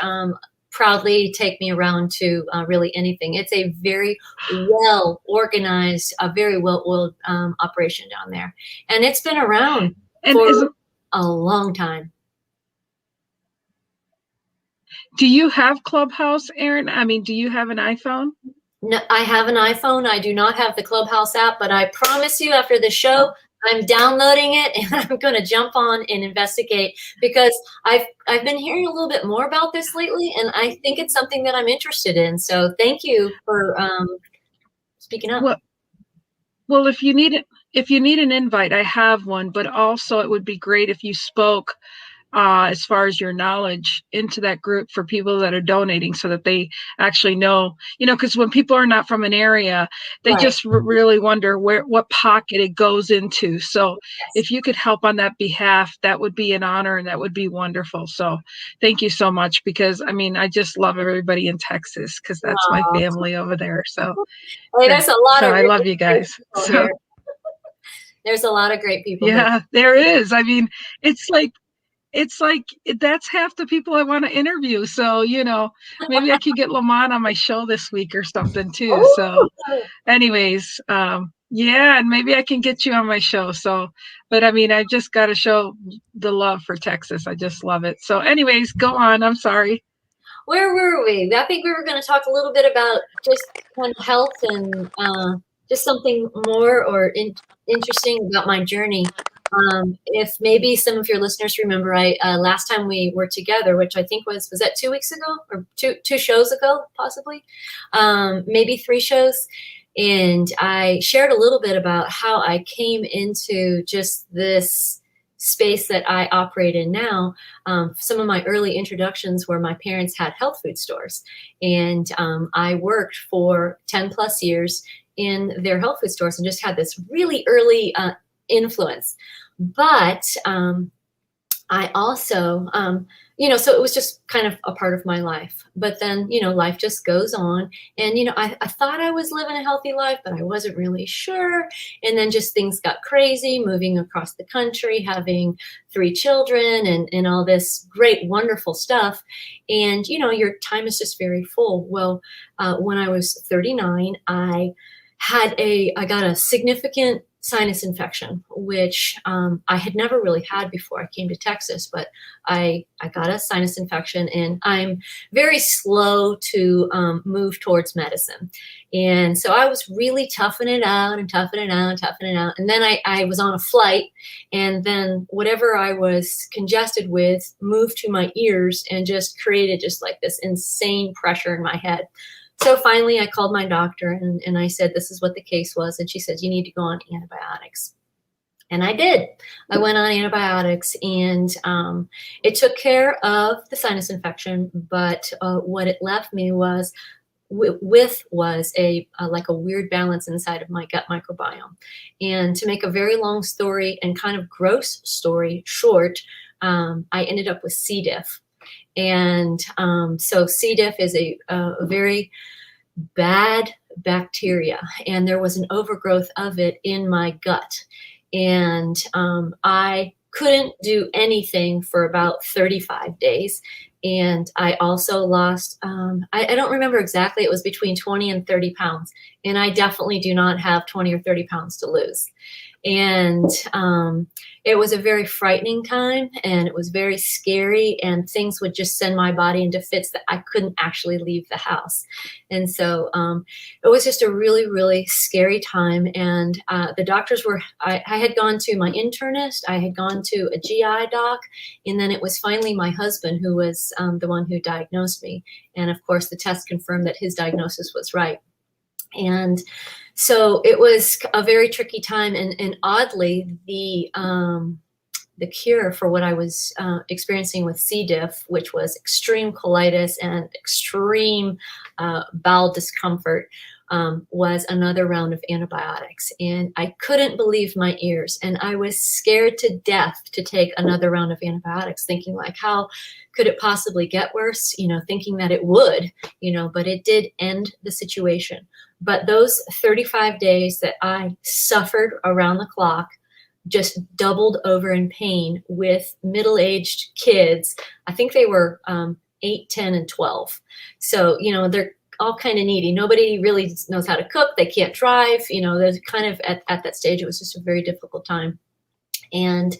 Speaker 6: proudly take me around to really anything. It's a very well organized, a very well-oiled operation down there. And it's been around for a long time.
Speaker 3: Do you have Clubhouse, Erin? I mean, do you have an iPhone?
Speaker 6: No, I have an iPhone. I do not have the Clubhouse app, but I promise you after the show, I'm downloading it and I'm going to jump on and investigate, because I've been hearing a little bit more about this lately, and I think it's something that I'm interested in. So thank you for speaking up.
Speaker 3: Well, if you need an invite, I have one, but also it would be great if you spoke as far as your knowledge into that group for people that are donating, so that they actually know, because when people are not from an area, they just really wonder what pocket it goes into. So if you could help on that behalf, that would be an honor, and that would be wonderful. So thank you so much, because I just love everybody in Texas, because that's my family over there. So
Speaker 6: there's a lot of
Speaker 3: I love you guys. So
Speaker 6: there's a lot of great people.
Speaker 3: Yeah, there is. I mean, it's like that's half the people I want to interview. So, maybe I could get Lamont on my show this week or something too. So anyways, and maybe I can get you on my show. So, but I just got to show the love for Texas. I just love it. So anyways, go on. I'm sorry.
Speaker 6: Where were we? I think we were going to talk a little bit about just kind of health and just something more or interesting about my journey. If maybe some of your listeners remember, last time we were together, which I think was that 2 weeks ago or two shows ago, possibly, maybe 3 shows. And I shared a little bit about how I came into just this space that I operate in now, some of my early introductions were my parents had health food stores, and I worked for 10 plus years in their health food stores and just had this really early influence. But I also, so it was just kind of a part of my life. But then, life just goes on. And, I thought I was living a healthy life, but I wasn't really sure. And then just things got crazy, moving across the country, having 3 children and all this great, wonderful stuff. And, your time is just very full. Well, when I was 39, I got a significant sinus infection, which I had never really had before I came to Texas, but I got a sinus infection, and I'm very slow to move towards medicine. And so I was really toughing it out. And then I was on a flight, and then whatever I was congested with moved to my ears and just created just like this insane pressure in my head. So finally, I called my doctor and I said, this is what the case was. And she said, you need to go on antibiotics. And I did. I went on antibiotics, and it took care of the sinus infection. But what it left me was a weird balance inside of my gut microbiome. And to make a very long story and kind of gross story short, I ended up with C. diff. And so C. diff is a very bad bacteria, and there was an overgrowth of it in my gut. And I couldn't do anything for about 35 days. And I also lost, I don't remember exactly, it was between 20 and 30 pounds. And I definitely do not have 20 or 30 pounds to lose. And it was a very frightening time, and it was very scary, and things would just send my body into fits that I couldn't actually leave the house. And so it was just a really, really scary time. And the doctors I had gone to my internist, I had gone to a GI doc, and then it was finally my husband who was the one who diagnosed me. And of course, the test confirmed that his diagnosis was right. And so it was a very tricky time, and oddly, the cure for what I was experiencing with C. diff, which was extreme colitis and extreme bowel discomfort, was another round of antibiotics. And I couldn't believe my ears, and I was scared to death to take another round of antibiotics, thinking like, how could it possibly get worse? Thinking that it would, but it did end the situation. But those 35 days that I suffered around the clock, just doubled over in pain with middle-aged kids. I think they were 8, 10, and 12. So, they're all kind of needy. Nobody really knows how to cook. They can't drive. They're kind of at that stage. It was just a very difficult time. And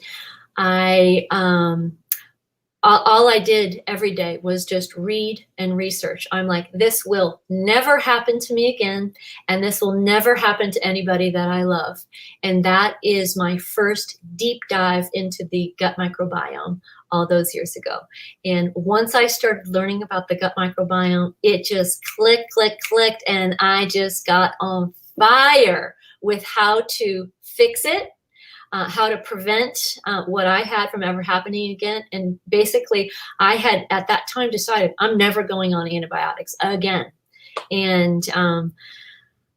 Speaker 6: all I did every day was just read and research. I'm like, this will never happen to me again, and this will never happen to anybody that I love. And that is my first deep dive into the gut microbiome all those years ago. And once I started learning about the gut microbiome, it just clicked, and I just got on fire with how to fix it. How to prevent what I had from ever happening again. And basically, I had at that time decided I'm never going on antibiotics again. And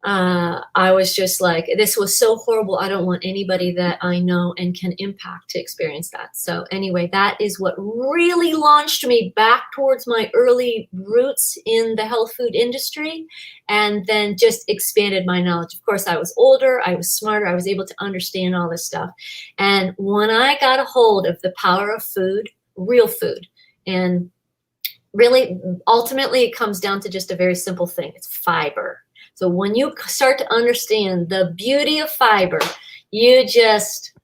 Speaker 6: I was just like, this was so horrible. I don't want anybody that I know and can impact to experience that. So anyway, that is what really launched me back towards my early roots in the health food industry, and then just expanded my knowledge. Of course, I was older, I was smarter, I was able to understand all this stuff. And when I got a hold of the power of food, real food, and really, ultimately, it comes down to just a very simple thing. It's fiber. So when you start to understand the beauty of fiber, you just,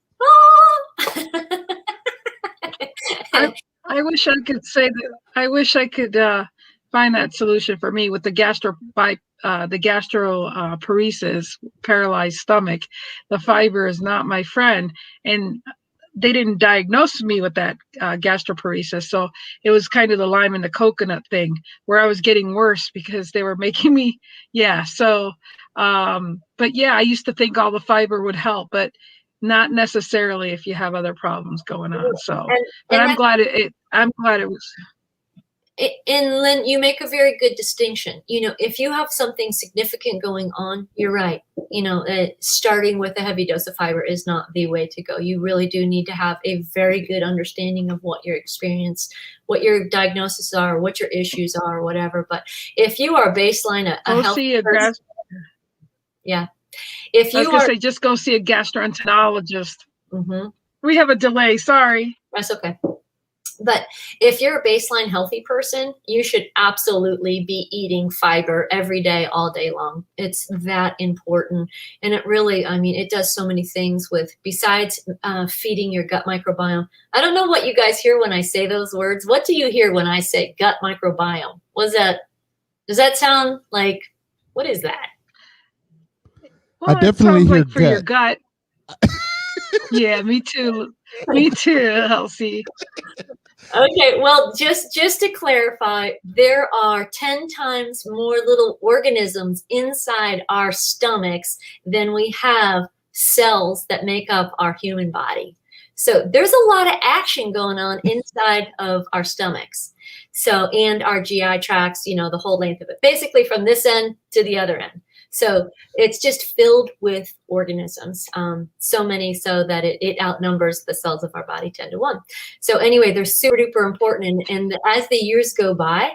Speaker 3: I wish I could say that. I wish I could find that solution for me with the gastroparesis, paralyzed stomach. The fiber is not my friend, and they didn't diagnose me with that gastroparesis. So it was kind of the lime and the coconut thing where I was getting worse because they were making me, yeah. So, but yeah, I used to think all the fiber would help, but not necessarily if you have other problems going on. So, but
Speaker 6: and
Speaker 3: I'm glad it was.
Speaker 6: And Lynn, you make a very good distinction. You know, if you have something significant going on, you're right. You know, starting with a heavy dose of fiber is not the way to go. You really do need to have a very good understanding of what your experience, what your diagnoses are, what your issues are, or whatever. But if you are baseline a healthy person, yeah. If you
Speaker 3: I was gonna say, just go see a gastroenterologist.
Speaker 6: Mm-hmm.
Speaker 3: We have a delay. Sorry.
Speaker 6: That's okay. But if you're a baseline healthy person, you should absolutely be eating fiber every day, all day long. It's that important. And it really, I mean, it does so many things with, besides feeding your gut microbiome. I don't know what you guys hear when I say those words. What do you hear when I say gut microbiome? Does that sound like, what is that?
Speaker 3: Well,
Speaker 2: I definitely hear like for
Speaker 3: your gut. Yeah, me too. Me too, Elsie.
Speaker 6: Okay, well, just to clarify, there are 10 times more little organisms inside our stomachs than we have cells that make up our human body. So there's a lot of action going on inside of our stomachs. So, and our GI tracts, you know, the whole length of it, basically from this end to the other end. So it's just filled with organisms, so many so that it outnumbers the cells of our body 10 to 1. So anyway, they're super duper important. And as the years go by,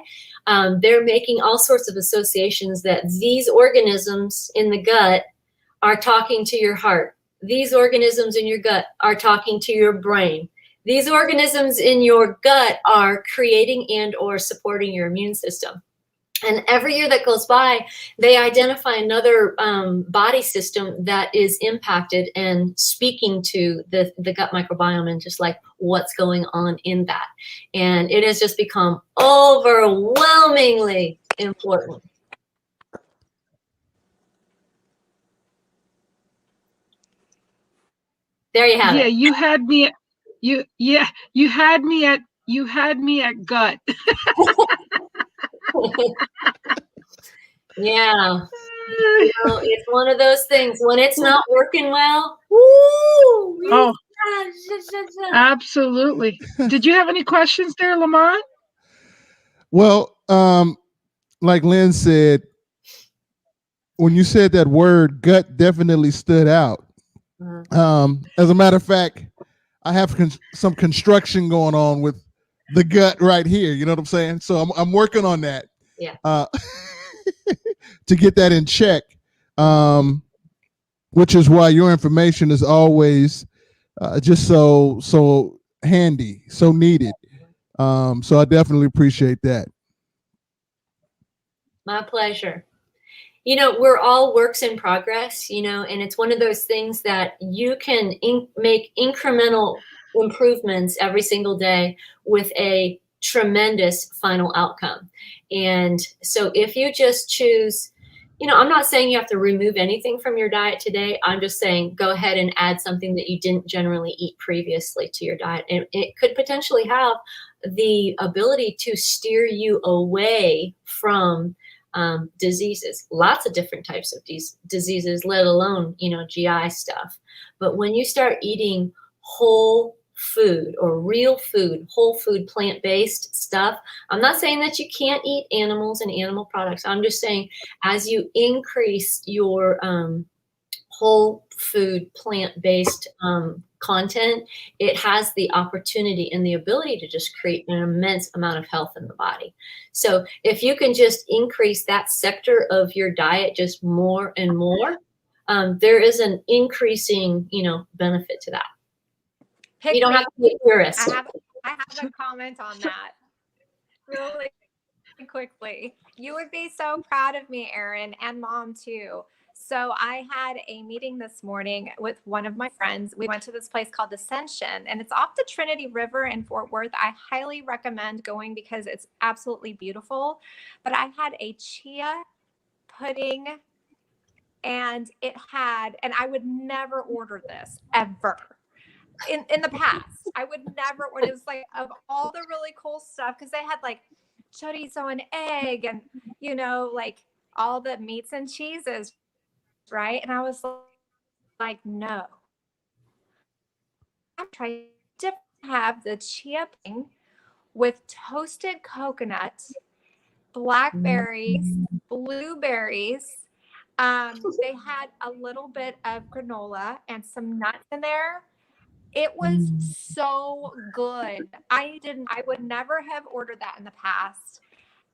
Speaker 6: they're making all sorts of associations that these organisms in the gut are talking to your heart. These organisms in your gut are talking to your brain. These organisms in your gut are creating and or supporting your immune system. And every year that goes by, they identify another body system that is impacted and speaking to the gut microbiome and just like what's going on in that. And it has just become overwhelmingly important. There you have it.
Speaker 3: Yeah, you had me. You had me at gut.
Speaker 6: Yeah. You know, it's one of those things when it's not working well. Woo!
Speaker 3: Oh, absolutely. Did you have any questions there, Lamont?
Speaker 2: Well, like Lynn said, when you said that word, gut definitely stood out. As a matter of fact, I have some construction going on with the gut right here. You know what I'm saying? So I'm working on that.
Speaker 6: Yeah.
Speaker 2: To get that in check, which is why your information is always just so handy, so needed. So I definitely appreciate that.
Speaker 6: My pleasure. You know, we're all works in progress, you know, and it's one of those things that you can make incremental improvements every single day with a tremendous final outcome. And so if you just choose, you know, I'm not saying you have to remove anything from your diet today. I'm just saying go ahead and add something that you didn't generally eat previously to your diet. And it could potentially have the ability to steer you away from diseases, lots of different types of diseases, let alone, you know, GI stuff. But when you start eating whole food or real food, whole food, plant-based stuff, I'm not saying that you can't eat animals and animal products. I'm just saying as you increase your whole food, plant-based content, it has the opportunity and the ability to just create an immense amount of health in the body. So if you can just increase that sector of your diet just more and more, there is an increasing, you know, benefit to that. You don't have to be a purist.
Speaker 4: I have a comment on that really quickly. You would be so proud of me, Erin, and Mom too. So I had a meeting this morning with one of my friends. We went to this place called Ascension, and it's off the Trinity River in Fort Worth. I highly recommend going because it's absolutely beautiful. But I had a chia pudding, and and I would never order this ever. In the past, I would never order. It was like of all the really cool stuff because they had like chorizo and egg and, you know, like all the meats and cheeses, right? And I was like, no, tried to have the chia pudding with toasted coconut, blackberries, blueberries. They had a little bit of granola and some nuts in there. It was so good. I would never have ordered that in the past.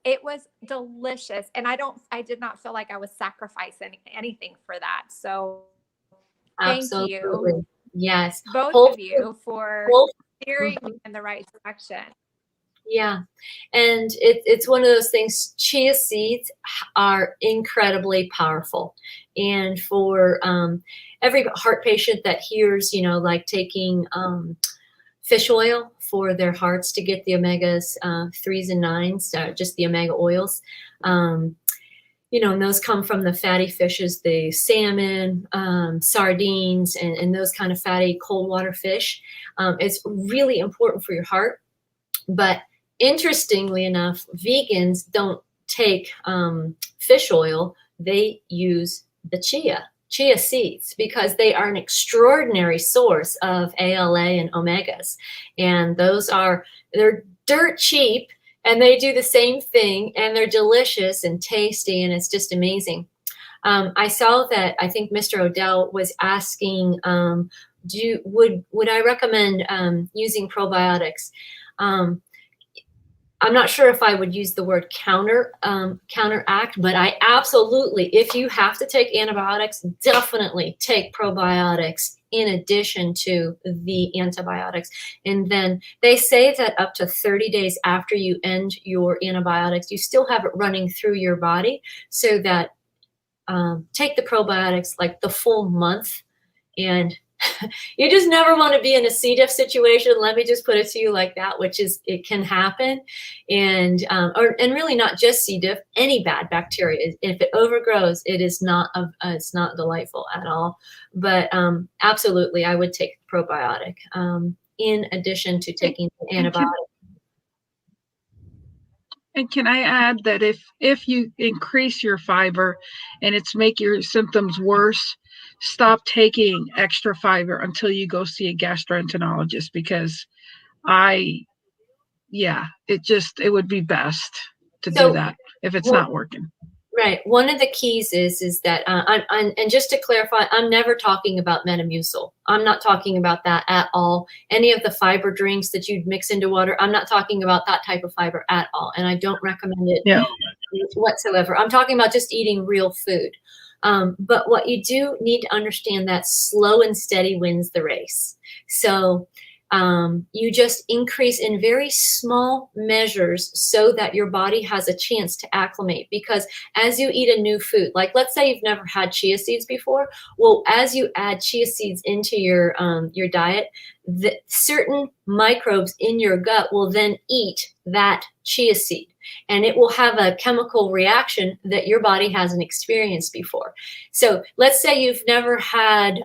Speaker 4: It was delicious. And I did not feel like I was sacrificing anything for that. So thank
Speaker 6: Absolutely.
Speaker 4: you,
Speaker 6: Yes.
Speaker 4: both of you, for steering me in the right direction.
Speaker 6: Yeah. And it's one of those things. Chia seeds are incredibly powerful. And for every heart patient that hears, you know, like taking fish oil for their hearts to get the omegas 3s and 9s, just the omega oils, you know, and those come from the fatty fishes, the salmon, sardines, and those kind of fatty cold water fish. It's really important for your heart. But interestingly enough, vegans don't take fish oil. They use the chia seeds, because they are an extraordinary source of ALA and omegas. And they're dirt cheap, and they do the same thing, and they're delicious and tasty, and it's just amazing. I saw that, I think Mr. Odell was asking, would I recommend using probiotics? I'm not sure if I would use the word counteract, but I absolutely, if you have to take antibiotics, definitely take probiotics in addition to the antibiotics. And then they say that up to 30 days after you end your antibiotics, you still have it running through your body, so that take the probiotics like the full month. And you just never want to be in a C. diff situation. Let me just put it to you like that, which is, it can happen. And really not just C. diff, any bad bacteria. If it overgrows, it's not delightful at all. But absolutely, I would take probiotic in addition to taking antibiotic.
Speaker 3: And can I add that if you increase your fiber and it's make your symptoms worse, stop taking extra fiber until you go see a gastroenterologist, because it would be best to do that if it's not working.
Speaker 6: Right. One of the keys is that, and just to clarify, I'm never talking about Metamucil. I'm not talking about that at all. Any of the fiber drinks that you'd mix into water, I'm not talking about that type of fiber at all. And I don't recommend it whatsoever. I'm talking about just eating real food. But what you do need to understand, that slow and steady wins the race. So you just increase in very small measures so that your body has a chance to acclimate. Because as you eat a new food, like let's say you've never had chia seeds before, well, as you add chia seeds into your diet, the certain microbes in your gut will then eat that chia seed, and it will have a chemical reaction that your body hasn't experienced before. So let's say you've never had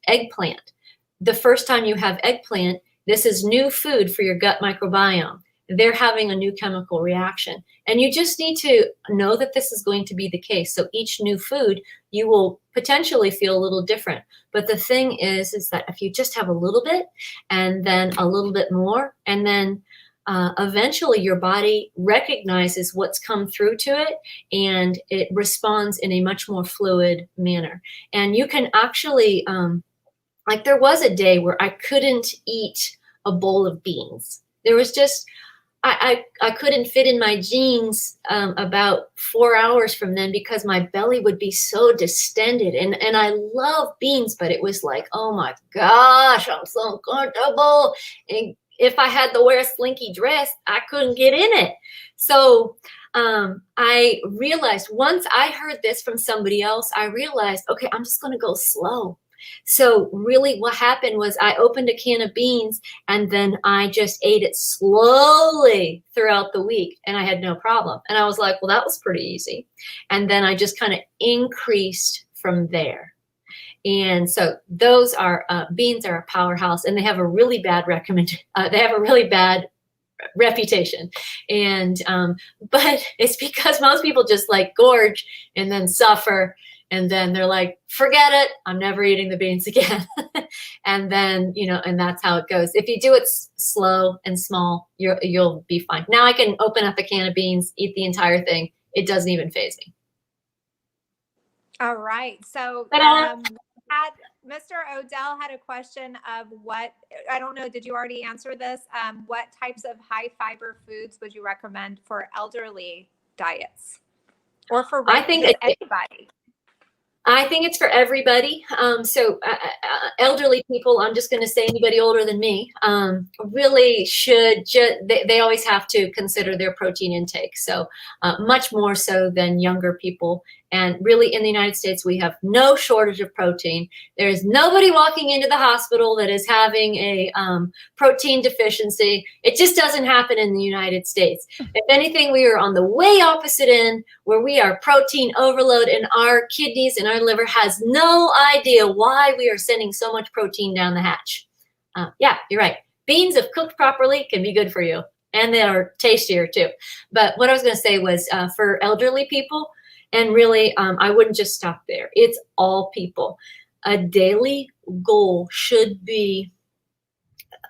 Speaker 6: eggplant. The first time you have eggplant, this is new food for your gut microbiome. They're having a new chemical reaction. And you just need to know that this is going to be the case. So each new food, you will potentially feel a little different. But the thing is that if you just have a little bit, and then a little bit more, and then eventually your body recognizes what's come through to it, and it responds in a much more fluid manner. And you can actually... like there was a day where I couldn't eat a bowl of beans. There was just, I couldn't fit in my jeans about 4 hours from then, because my belly would be so distended. And I love beans, but it was like, oh my gosh, I'm so uncomfortable. And if I had to wear a slinky dress, I couldn't get in it. So I realized, once I heard this from somebody else, I realized, okay, I'm just going to go slow. So really what happened was I opened a can of beans, and then I just ate it slowly throughout the week, and I had no problem. And I was like, well, that was pretty easy. And then I just kind of increased from there. And so those are, beans are a powerhouse, and they have a really bad reputation. And, but it's because most people just like gorge and then suffer. And then they're like, forget it, I'm never eating the beans again. And then, and that's how it goes. If you do it slow and small, you'll be fine. Now I can open up a can of beans, eat the entire thing. It doesn't even faze me.
Speaker 4: All right. So Mr. Odell had a question of what, I don't know, did you already answer this? What types of high fiber foods would you recommend for elderly diets? Or for anybody?
Speaker 6: I think it's for everybody. So elderly people, I'm just going to say anybody older than me, really should they always have to consider their protein intake. So much more so than younger people. And really in the United States, we have no shortage of protein. There is nobody walking into the hospital that is having a protein deficiency. It just doesn't happen in the United States. If anything, we are on the way opposite end where we are protein overload and our kidneys and our liver has no idea why we are sending so much protein down the hatch. Yeah, you're right. Beans, if cooked properly, can be good for you. And they are tastier too. But what I was going to say was for elderly people, and really, I wouldn't just stop there. It's all people. A daily goal should be,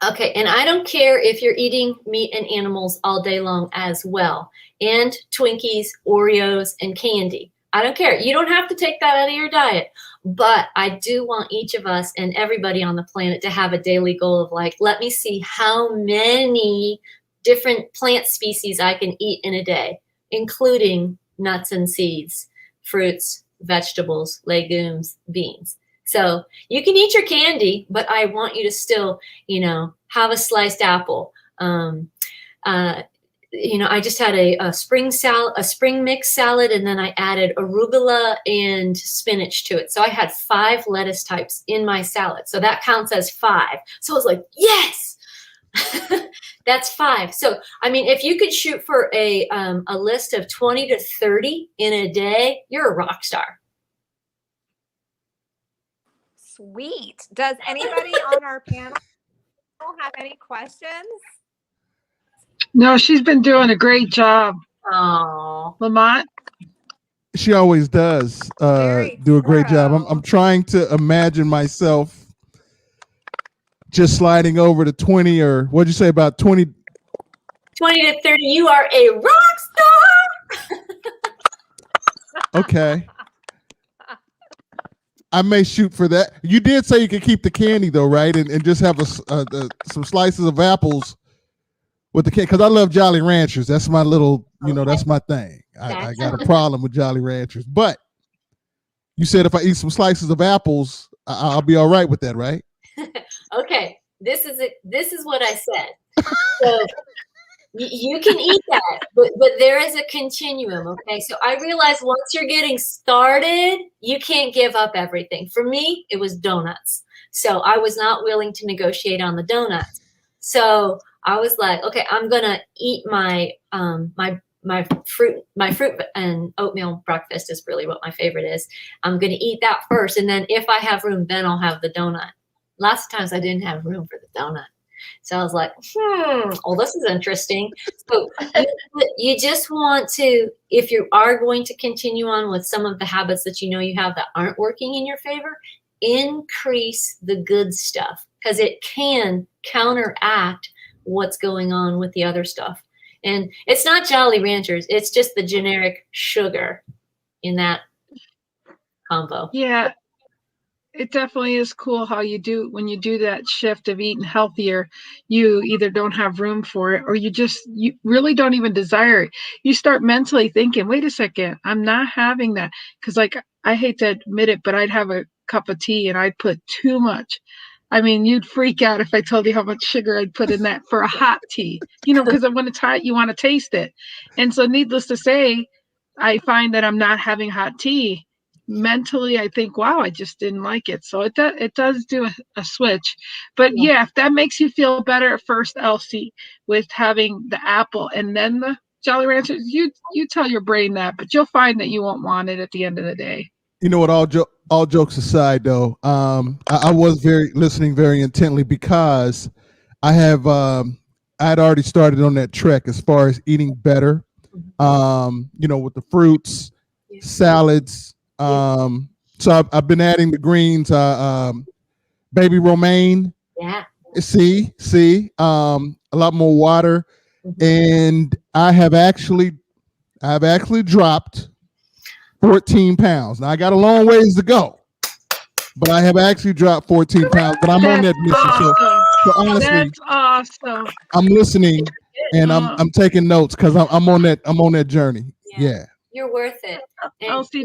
Speaker 6: okay, and I don't care if you're eating meat and animals all day long as well, and Twinkies, Oreos, and candy. I don't care. You don't have to take that out of your diet. But I do want each of us and everybody on the planet to have a daily goal of like, let me see how many different plant species I can eat in a day, including nuts and seeds, fruits, vegetables, legumes, beans. So you can eat your candy, but I want you to still, have a sliced apple. I just had a spring mix salad, and then I added arugula and spinach to it. So I had 5 lettuce types in my salad. So that counts as 5. So I was like, yes. That's 5. So, I mean, if you could shoot for a list of 20 to 30 in a day, you're a rock star.
Speaker 4: Sweet. Does anybody on our panel have any questions?
Speaker 3: No, she's been doing a great job.
Speaker 6: Oh,
Speaker 3: Lamont?
Speaker 2: She always does do a great job. I'm trying to imagine myself just sliding over to 20, or what'd you say, about 20
Speaker 6: to 30. You are a rock star.
Speaker 2: Okay. I may shoot for that. You did say you could keep the candy though, right? And just have some slices of apples with the candy, because I love Jolly Ranchers. That's my little, that's my thing. I got a problem with Jolly Ranchers. But you said if I eat some slices of apples, I'll be all right with that, right?
Speaker 6: Okay, this is it. This is what I said. So you can eat that, but there is a continuum. Okay, so I realized once you're getting started, you can't give up everything. For me, it was donuts. So I was not willing to negotiate on the donuts. So I was like, okay, I'm gonna eat my fruit and oatmeal breakfast is really what my favorite is. I'm gonna eat that first, and then if I have room, then I'll have the donut. Lots of times I didn't have room for the donut. So I was like, this is interesting. So you just want to, if you are going to continue on with some of the habits that you have that aren't working in your favor, increase the good stuff, because it can counteract what's going on with the other stuff. And it's not Jolly Ranchers. It's just the generic sugar in that combo.
Speaker 3: Yeah. It definitely is cool how when you do that shift of eating healthier, you either don't have room for it, or you really don't even desire it. You start mentally thinking, wait a second, I'm not having that. Because I hate to admit it, but I'd have a cup of tea and I'd put too much. I mean, you'd freak out if I told you how much sugar I'd put in that for a hot tea, because when it's hot, you want to taste it. And so needless to say, I find that I'm not having hot tea. Mentally, I think, wow, I just didn't like it. So it does do a switch. But yeah, if that makes you feel better at first, Elsie, with having the apple and then the Jolly Ranchers, you tell your brain that, but you'll find that you won't want it at the end of the day.
Speaker 2: You know what? All jokes aside, though, I was listening very intently, because I had already started on that trek as far as eating better. With the fruits, salads. So I've been adding the greens. baby romaine.
Speaker 6: Yeah.
Speaker 2: See, a lot more water.
Speaker 6: Mhm.
Speaker 2: And I've actually dropped 14 pounds. Now I got a long ways to go, but I have actually dropped 14 pounds. But I'm on
Speaker 3: That's
Speaker 2: that mission.
Speaker 3: awesome.
Speaker 2: So honestly,
Speaker 3: That's awesome.
Speaker 2: I'm listening and
Speaker 3: Uh,
Speaker 2: I'm taking notes because I'm on that journey. Yeah.
Speaker 6: You're worth it.
Speaker 3: I'll
Speaker 6: And
Speaker 3: see.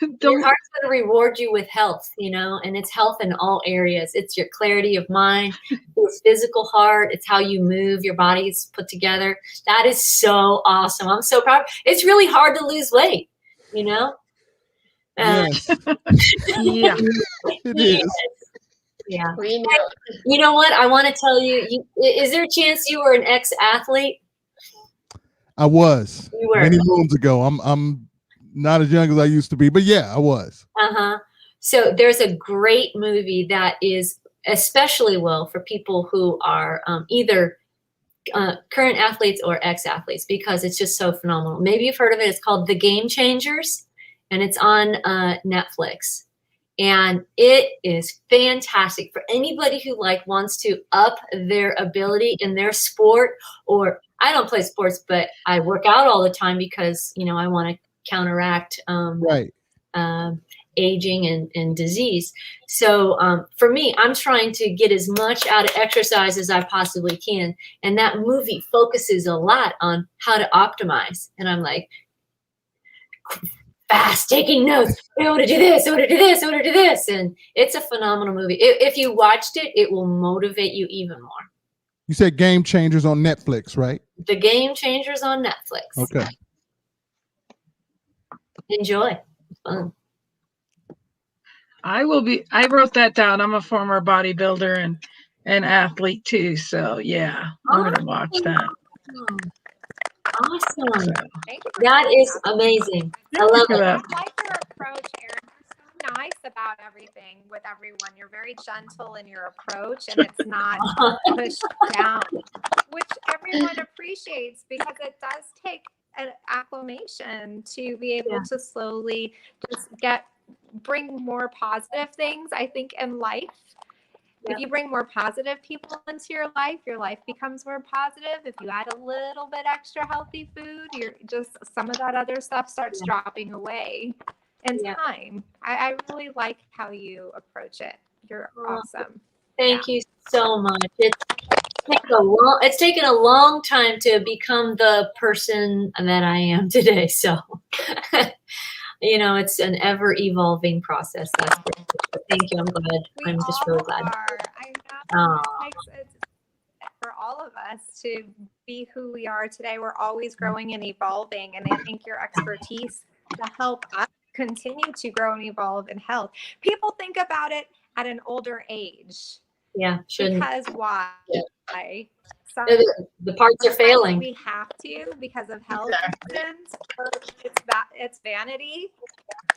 Speaker 6: your
Speaker 3: Don't,
Speaker 6: heart's going to reward you with health, you know, and it's health in all areas. It's your clarity of mind, it's physical heart, it's how you move, your body's put together. That is so awesome. I'm so proud. It's really hard to lose weight, you know?
Speaker 2: Yes.
Speaker 3: yeah.
Speaker 2: It is.
Speaker 6: Yeah.
Speaker 7: We know.
Speaker 6: You know what? I want to tell you, is there a chance you were an ex-athlete?
Speaker 2: I was.
Speaker 6: You were.
Speaker 2: Many moons ago. I'm not as young as I used to be, but yeah, I was.
Speaker 6: Uh-huh. So there's a great movie that is especially well for people who are either current athletes or ex-athletes, because it's just so phenomenal. Maybe you've heard of it. It's called The Game Changers, and it's on Netflix. And it is fantastic for anybody who like wants to up their ability in their sport. Or I don't play sports, but I work out all the time because, you know, I want to counteract
Speaker 2: Right.
Speaker 6: aging and disease. So for me, I'm trying to get as much out of exercise as I possibly can. And that movie focuses a lot on how to optimize. And I'm like, fast, taking notes. I want to do this, I want to do this, I want to do this. And it's a phenomenal movie. If you watched it, it will motivate you even more.
Speaker 2: You said Game Changers on Netflix, right?
Speaker 6: The Game Changers on Netflix.
Speaker 2: Okay.
Speaker 6: Enjoy. It's fun.
Speaker 3: I wrote that down. I'm a former bodybuilder and athlete too. So yeah, I'm going to watch that.
Speaker 6: Awesome.
Speaker 4: Thank you for
Speaker 6: That
Speaker 4: sharing
Speaker 6: is amazing. I
Speaker 3: Thank you
Speaker 6: love
Speaker 3: for
Speaker 6: it.
Speaker 3: that.
Speaker 4: I like your approach, Erin. You're so nice about everything with everyone. You're very gentle in your approach, and it's not pushed down, which everyone appreciates, because it does take an acclimation to be able to slowly just bring more positive things, I think, in life. If you bring more positive people into your life becomes more positive. If you add a little bit extra healthy food, some of that other stuff starts dropping away in time. I really like how you approach it. You're awesome.
Speaker 6: Thank you so much. It's taken a long time to become the person that I am today. So, you know, it's an ever evolving process. That's great. Thank you. I'm glad. I'm just really glad.
Speaker 4: I know it takes for all of us to be who we are today. We're always growing and evolving, and I think your expertise to help us continue to grow and evolve in health. People think about it at an older age.
Speaker 6: Yeah, shouldn't.
Speaker 4: Because why?
Speaker 6: The parts are failing.
Speaker 4: We have to because of health reasons. It's vanity.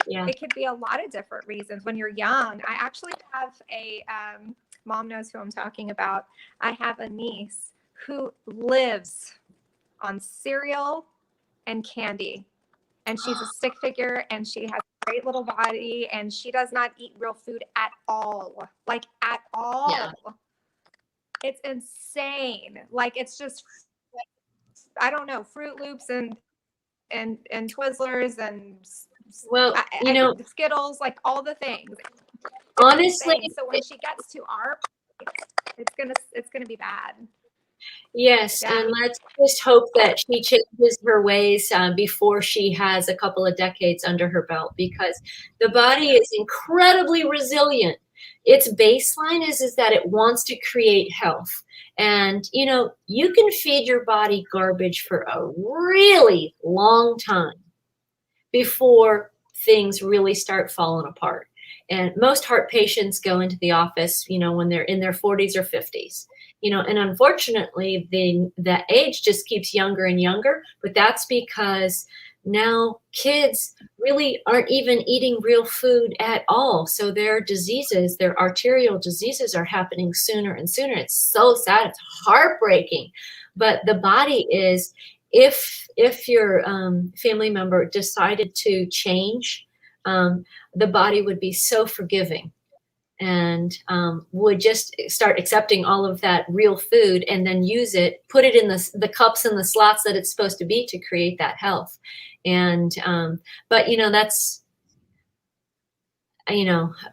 Speaker 6: Yeah.
Speaker 4: It could be a lot of different reasons. When you're young, I actually have a mom knows who I'm talking about. I have a niece who lives on cereal and candy, and she's a stick figure, and she has a great little body, and she does not eat real food at all, like at all. Yeah. It's insane. Like, it's just, I don't know, Fruit Loops and Twizzlers and Skittles, like all the things.
Speaker 6: Honestly,
Speaker 4: so when she gets to our place, it's gonna be bad.
Speaker 6: Yes, and let's just hope that she changes her ways before she has a couple of decades under her belt, because the body is incredibly resilient. Its baseline is that it wants to create health. And, you know, you can feed your body garbage for a really long time before things really start falling apart. And most heart patients go into the office, you know, when they're in their 40s or 50s. You know, and unfortunately, the age just keeps younger and younger, but that's because now kids really aren't even eating real food at all. So their diseases, their arterial diseases are happening sooner and sooner. It's so sad. It's heartbreaking. But the body is, if your family member decided to change, the body would be so forgiving. and would just start accepting all of that real food and then use it, put it in the cups and the slots that it's supposed to be to create that health. And but that's,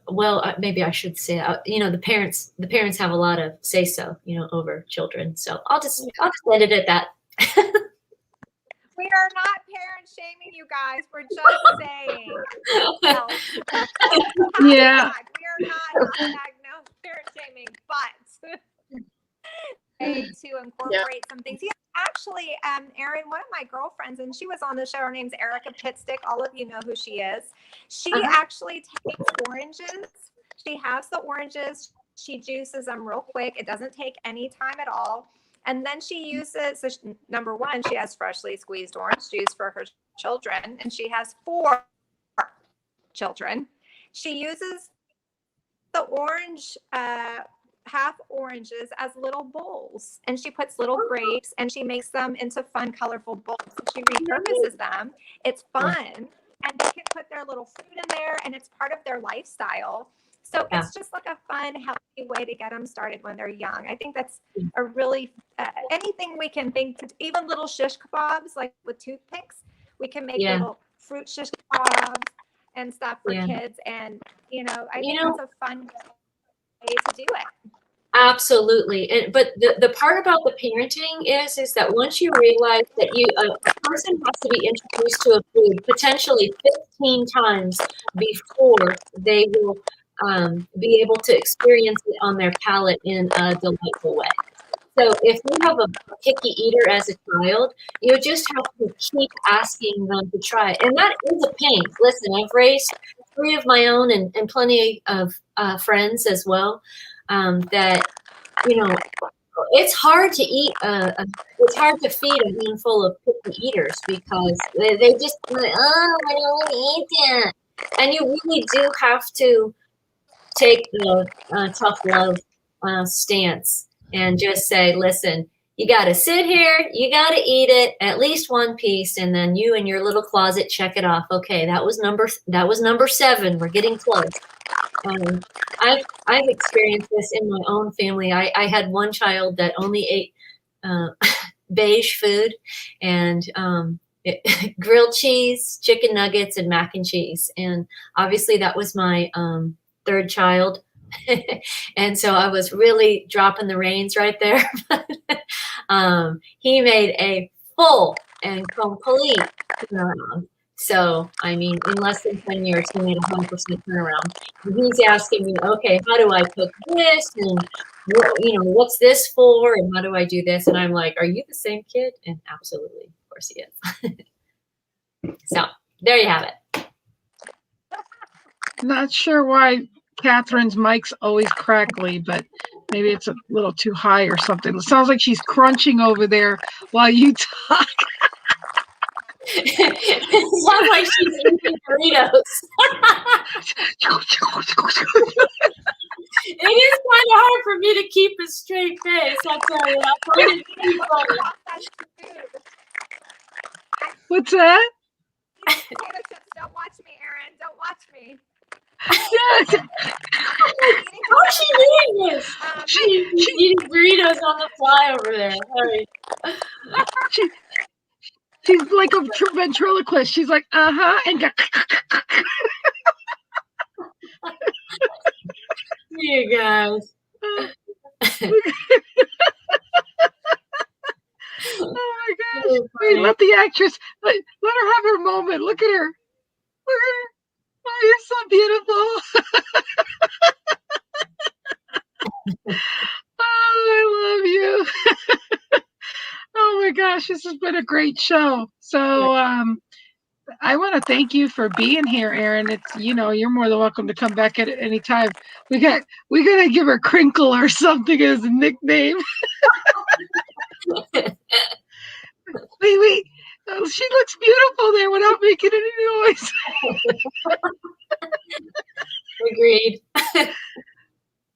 Speaker 6: well, maybe I should say, the parents have a lot of say so, over children. So I'll just end it at that.
Speaker 4: We are not parent shaming you guys. We're just saying.
Speaker 3: Yeah.
Speaker 4: We are not no parent shaming, but to incorporate some things. Yeah, actually, Erin, one of my girlfriends, and she was on the show. Her name's Erica Pitstick. All of you know who she is. She actually takes oranges. She has the oranges. She juices them real quick. It doesn't take any time at all. And then she uses, so number one, she has freshly squeezed orange juice for her children, and she has 4 children. She uses the orange, half oranges as little bowls, and she puts little grapes and she makes them into fun, colorful bowls. She repurposes them. It's fun, and they can put their little food in there, and it's part of their lifestyle. So it's just like a fun, healthy way to get them started when they're young. I think that's a really, anything we can think, even little shish kebabs, like with toothpicks, we can make little fruit shish kebabs and stuff for kids. And, I think it's a fun way to do it.
Speaker 6: Absolutely. But the part about the parenting is that once you realize that a person has to be introduced to a food potentially 15 times before they will be able to experience it on their palate in a delightful way. So if you have a picky eater as a child, you just have to keep asking them to try it. And that is a pain. Listen, I've raised 3 of my own and plenty of friends as well. That, it's hard to eat, it's hard to feed a handful of picky eaters because they just, I don't want to eat that. And you really do have to take the tough love stance and just say, listen, you got to sit here, you got to eat it, at least one piece, and then you in your little closet check it off. Okay, that was number 7. We're getting close. I've experienced this in my own family. I had one child that only ate beige food and grilled cheese, chicken nuggets, and mac and cheese. And obviously that was my 3rd child. And so I was really dropping the reins right there. He made a full and complete turnaround. So, I mean, in less than 10 years, he made a 100% turnaround. And he's asking me, okay, how do I cook this? And, what's this for? And how do I do this? And I'm like, are you the same kid? And absolutely, of course he is. So, there you have it.
Speaker 3: Not sure why Catherine's mic's always crackly, but maybe it's a little too high or something. It sounds like she's crunching over there while you talk.
Speaker 6: It sounds like she's eating Doritos. It is kind of hard for me to keep a straight face. I'll tell you. I find it pretty funny.
Speaker 3: What's that?
Speaker 4: Don't watch me, Erin. Don't watch me.
Speaker 3: Yes.
Speaker 6: How is she doing this? She's eating burritos on the fly over there. Sorry.
Speaker 3: She's like a ventriloquist. She's like, and
Speaker 6: you guys.
Speaker 3: Oh my gosh. Wait, let the actress, let her have her moment. Look at her. Look at her. Oh, you're so beautiful. Oh, I love you. Oh my gosh, this has been a great show. So I want to thank you for being here, Erin. It's you're more than welcome to come back at any time. We gotta give her Crinkle or something as a nickname. Wait. Oh, she looks beautiful there without making any noise.
Speaker 6: Agreed.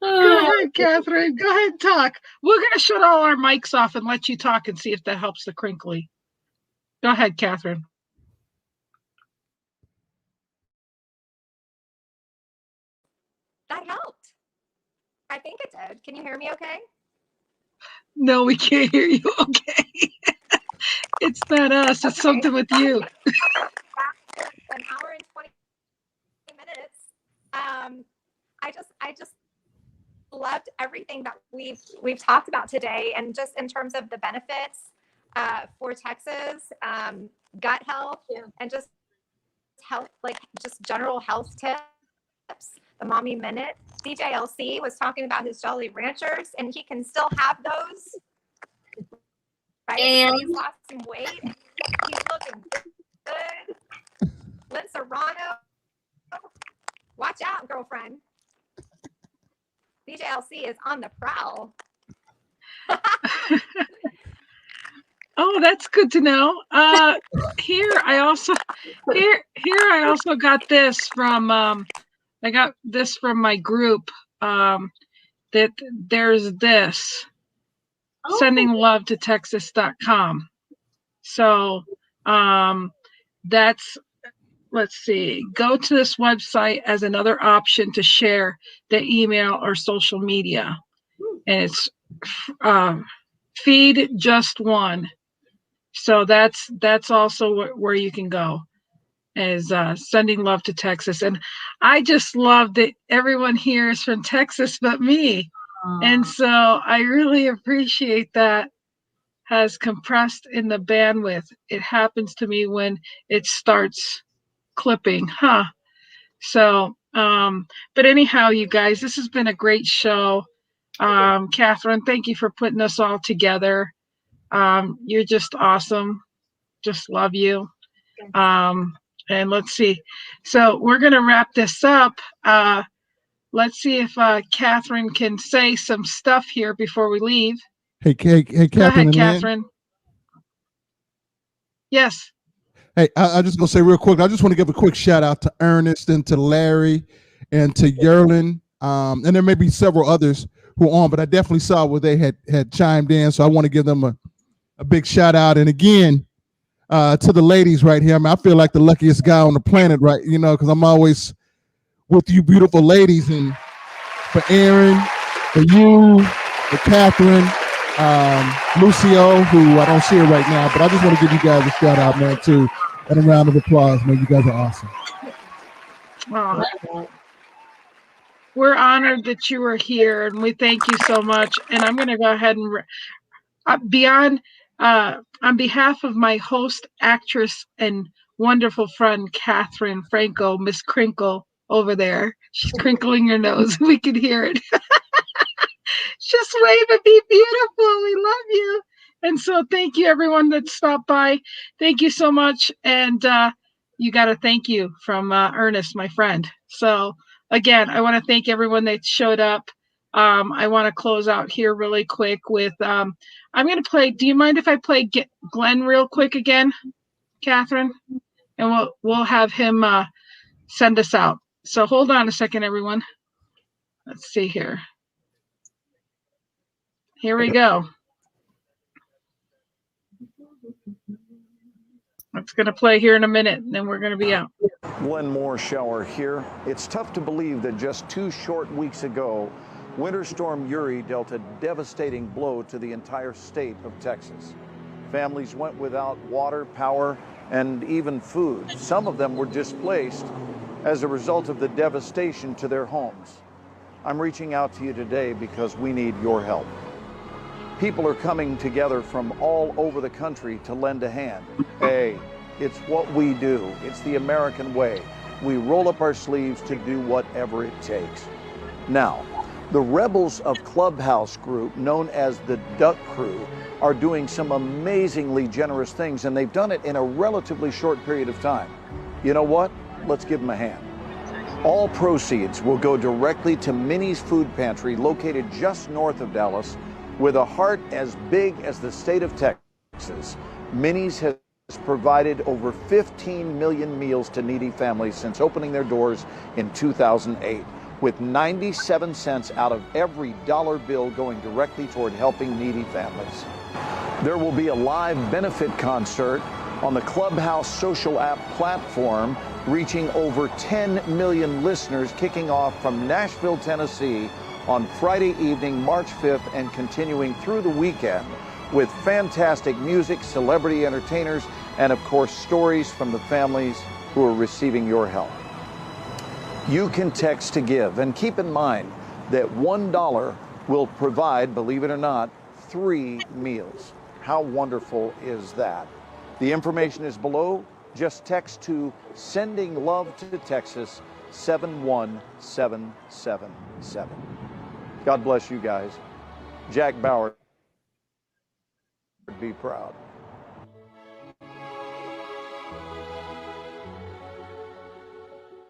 Speaker 3: Go ahead, Katharine. Go ahead and talk. We're going to shut all our mics off and let you talk and see if that helps the crinkly. Go ahead, Katharine.
Speaker 4: That helped. I think it did. Can you hear me okay?
Speaker 3: No, we can't hear you. Okay. It's not us. It's something with you.
Speaker 4: An hour and 20 minutes. I just loved everything that we've talked about today, and just in terms of the benefits for Texas, gut health, and just health, like just general health tips. The Mommy Minute. CJLC was talking about his Jolly Ranchers, and he can still have those. Right?
Speaker 6: And
Speaker 4: he's lost some weight. He's looking good. Lynn Serrano. Watch out, girlfriend. CJLC is on the prowl.
Speaker 3: Oh, that's good to know. Here I also got this from I got this from my group, that there's this sending love to Texas.com. So that's, let's see, go to this website as another option to share the email or social media. And it's feed just one. So that's also where you can go, is sending love to Texas. And I just love that everyone here is from Texas but me. And so I really appreciate that has compressed in the bandwidth. It happens to me when it starts clipping, So, but anyhow, you guys, this has been a great show. Katharine, thank you for putting us all together. You're just awesome. Just love you. And let's see. So we're going to wrap this up. Let's see if Katharine can say some stuff here before we leave.
Speaker 2: Hey, Katharine.
Speaker 3: Go ahead, Katharine. Yes.
Speaker 2: Hey, I just going to say real quick, I just want to give a quick shout out to Ernest and to Larry and to Yerlin. And there may be several others who are on, but I definitely saw where they had chimed in. So I want to give them a big shout out. And again, to the ladies right here, I mean, I feel like the luckiest guy on the planet, right? You know, because I'm always with you beautiful ladies. And for Aaron, for you, for Katharine, Lucio, who I don't see her right now, but I just want to give you guys a shout out, man, too, and a round of applause, man. You guys are awesome.
Speaker 3: Oh, we're honored that you were here, and we thank you so much. And I'm going to go ahead and on behalf of my host, actress, and wonderful friend, Katharine Franco, Miss Crinkle over there. She's crinkling her nose. We can hear it. Just wave and be beautiful. We love you. And so thank you, everyone that stopped by. Thank you so much. And you got a thank you from Ernest, my friend. So again, I want to thank everyone that showed up. I want to close out here really quick with, I'm going to play, do you mind if I play Glenn real quick again, Katharine? And we'll have him send us out. So hold on a second, everyone. Let's see here. Here we go. It's going to play here in a minute, and then we're going to be out.
Speaker 5: Glenn Moore shower here. It's tough to believe that just 2 short weeks ago, Winter Storm Uri dealt a devastating blow to the entire state of Texas. Families went without water, power, and even food. Some of them were displaced as a result of the devastation to their homes. I'm reaching out to you today because we need your help. People are coming together from all over the country to lend a hand. Hey, it's what we do. It's the American way. We roll up our sleeves to do whatever it takes. Now, the Rebels of Clubhouse group, known as the Duck Crew, are doing some amazingly generous things, and they've done it in a relatively short period of time. You know what? Let's give them a hand. All proceeds will go directly to Minnie's Food Pantry, located just north of Dallas. With a heart as big as the state of Texas, Minnie's has provided over 15 million meals to needy families since opening their doors in 2008, with 97 cents out of every dollar bill going directly toward helping needy families. There will be a live benefit concert on the Clubhouse social app platform, reaching over 10 million listeners, kicking off from Nashville, Tennessee, on Friday evening, March 5th, and continuing through the weekend with fantastic music, celebrity entertainers, and of course, stories from the families who are receiving your help. You can text to give, and keep in mind that $1 will provide, believe it or not, 3 meals. How wonderful is that? The information is below. Just text to Sending Love to Texas 71777. God bless you guys. Jack Bauer, be proud.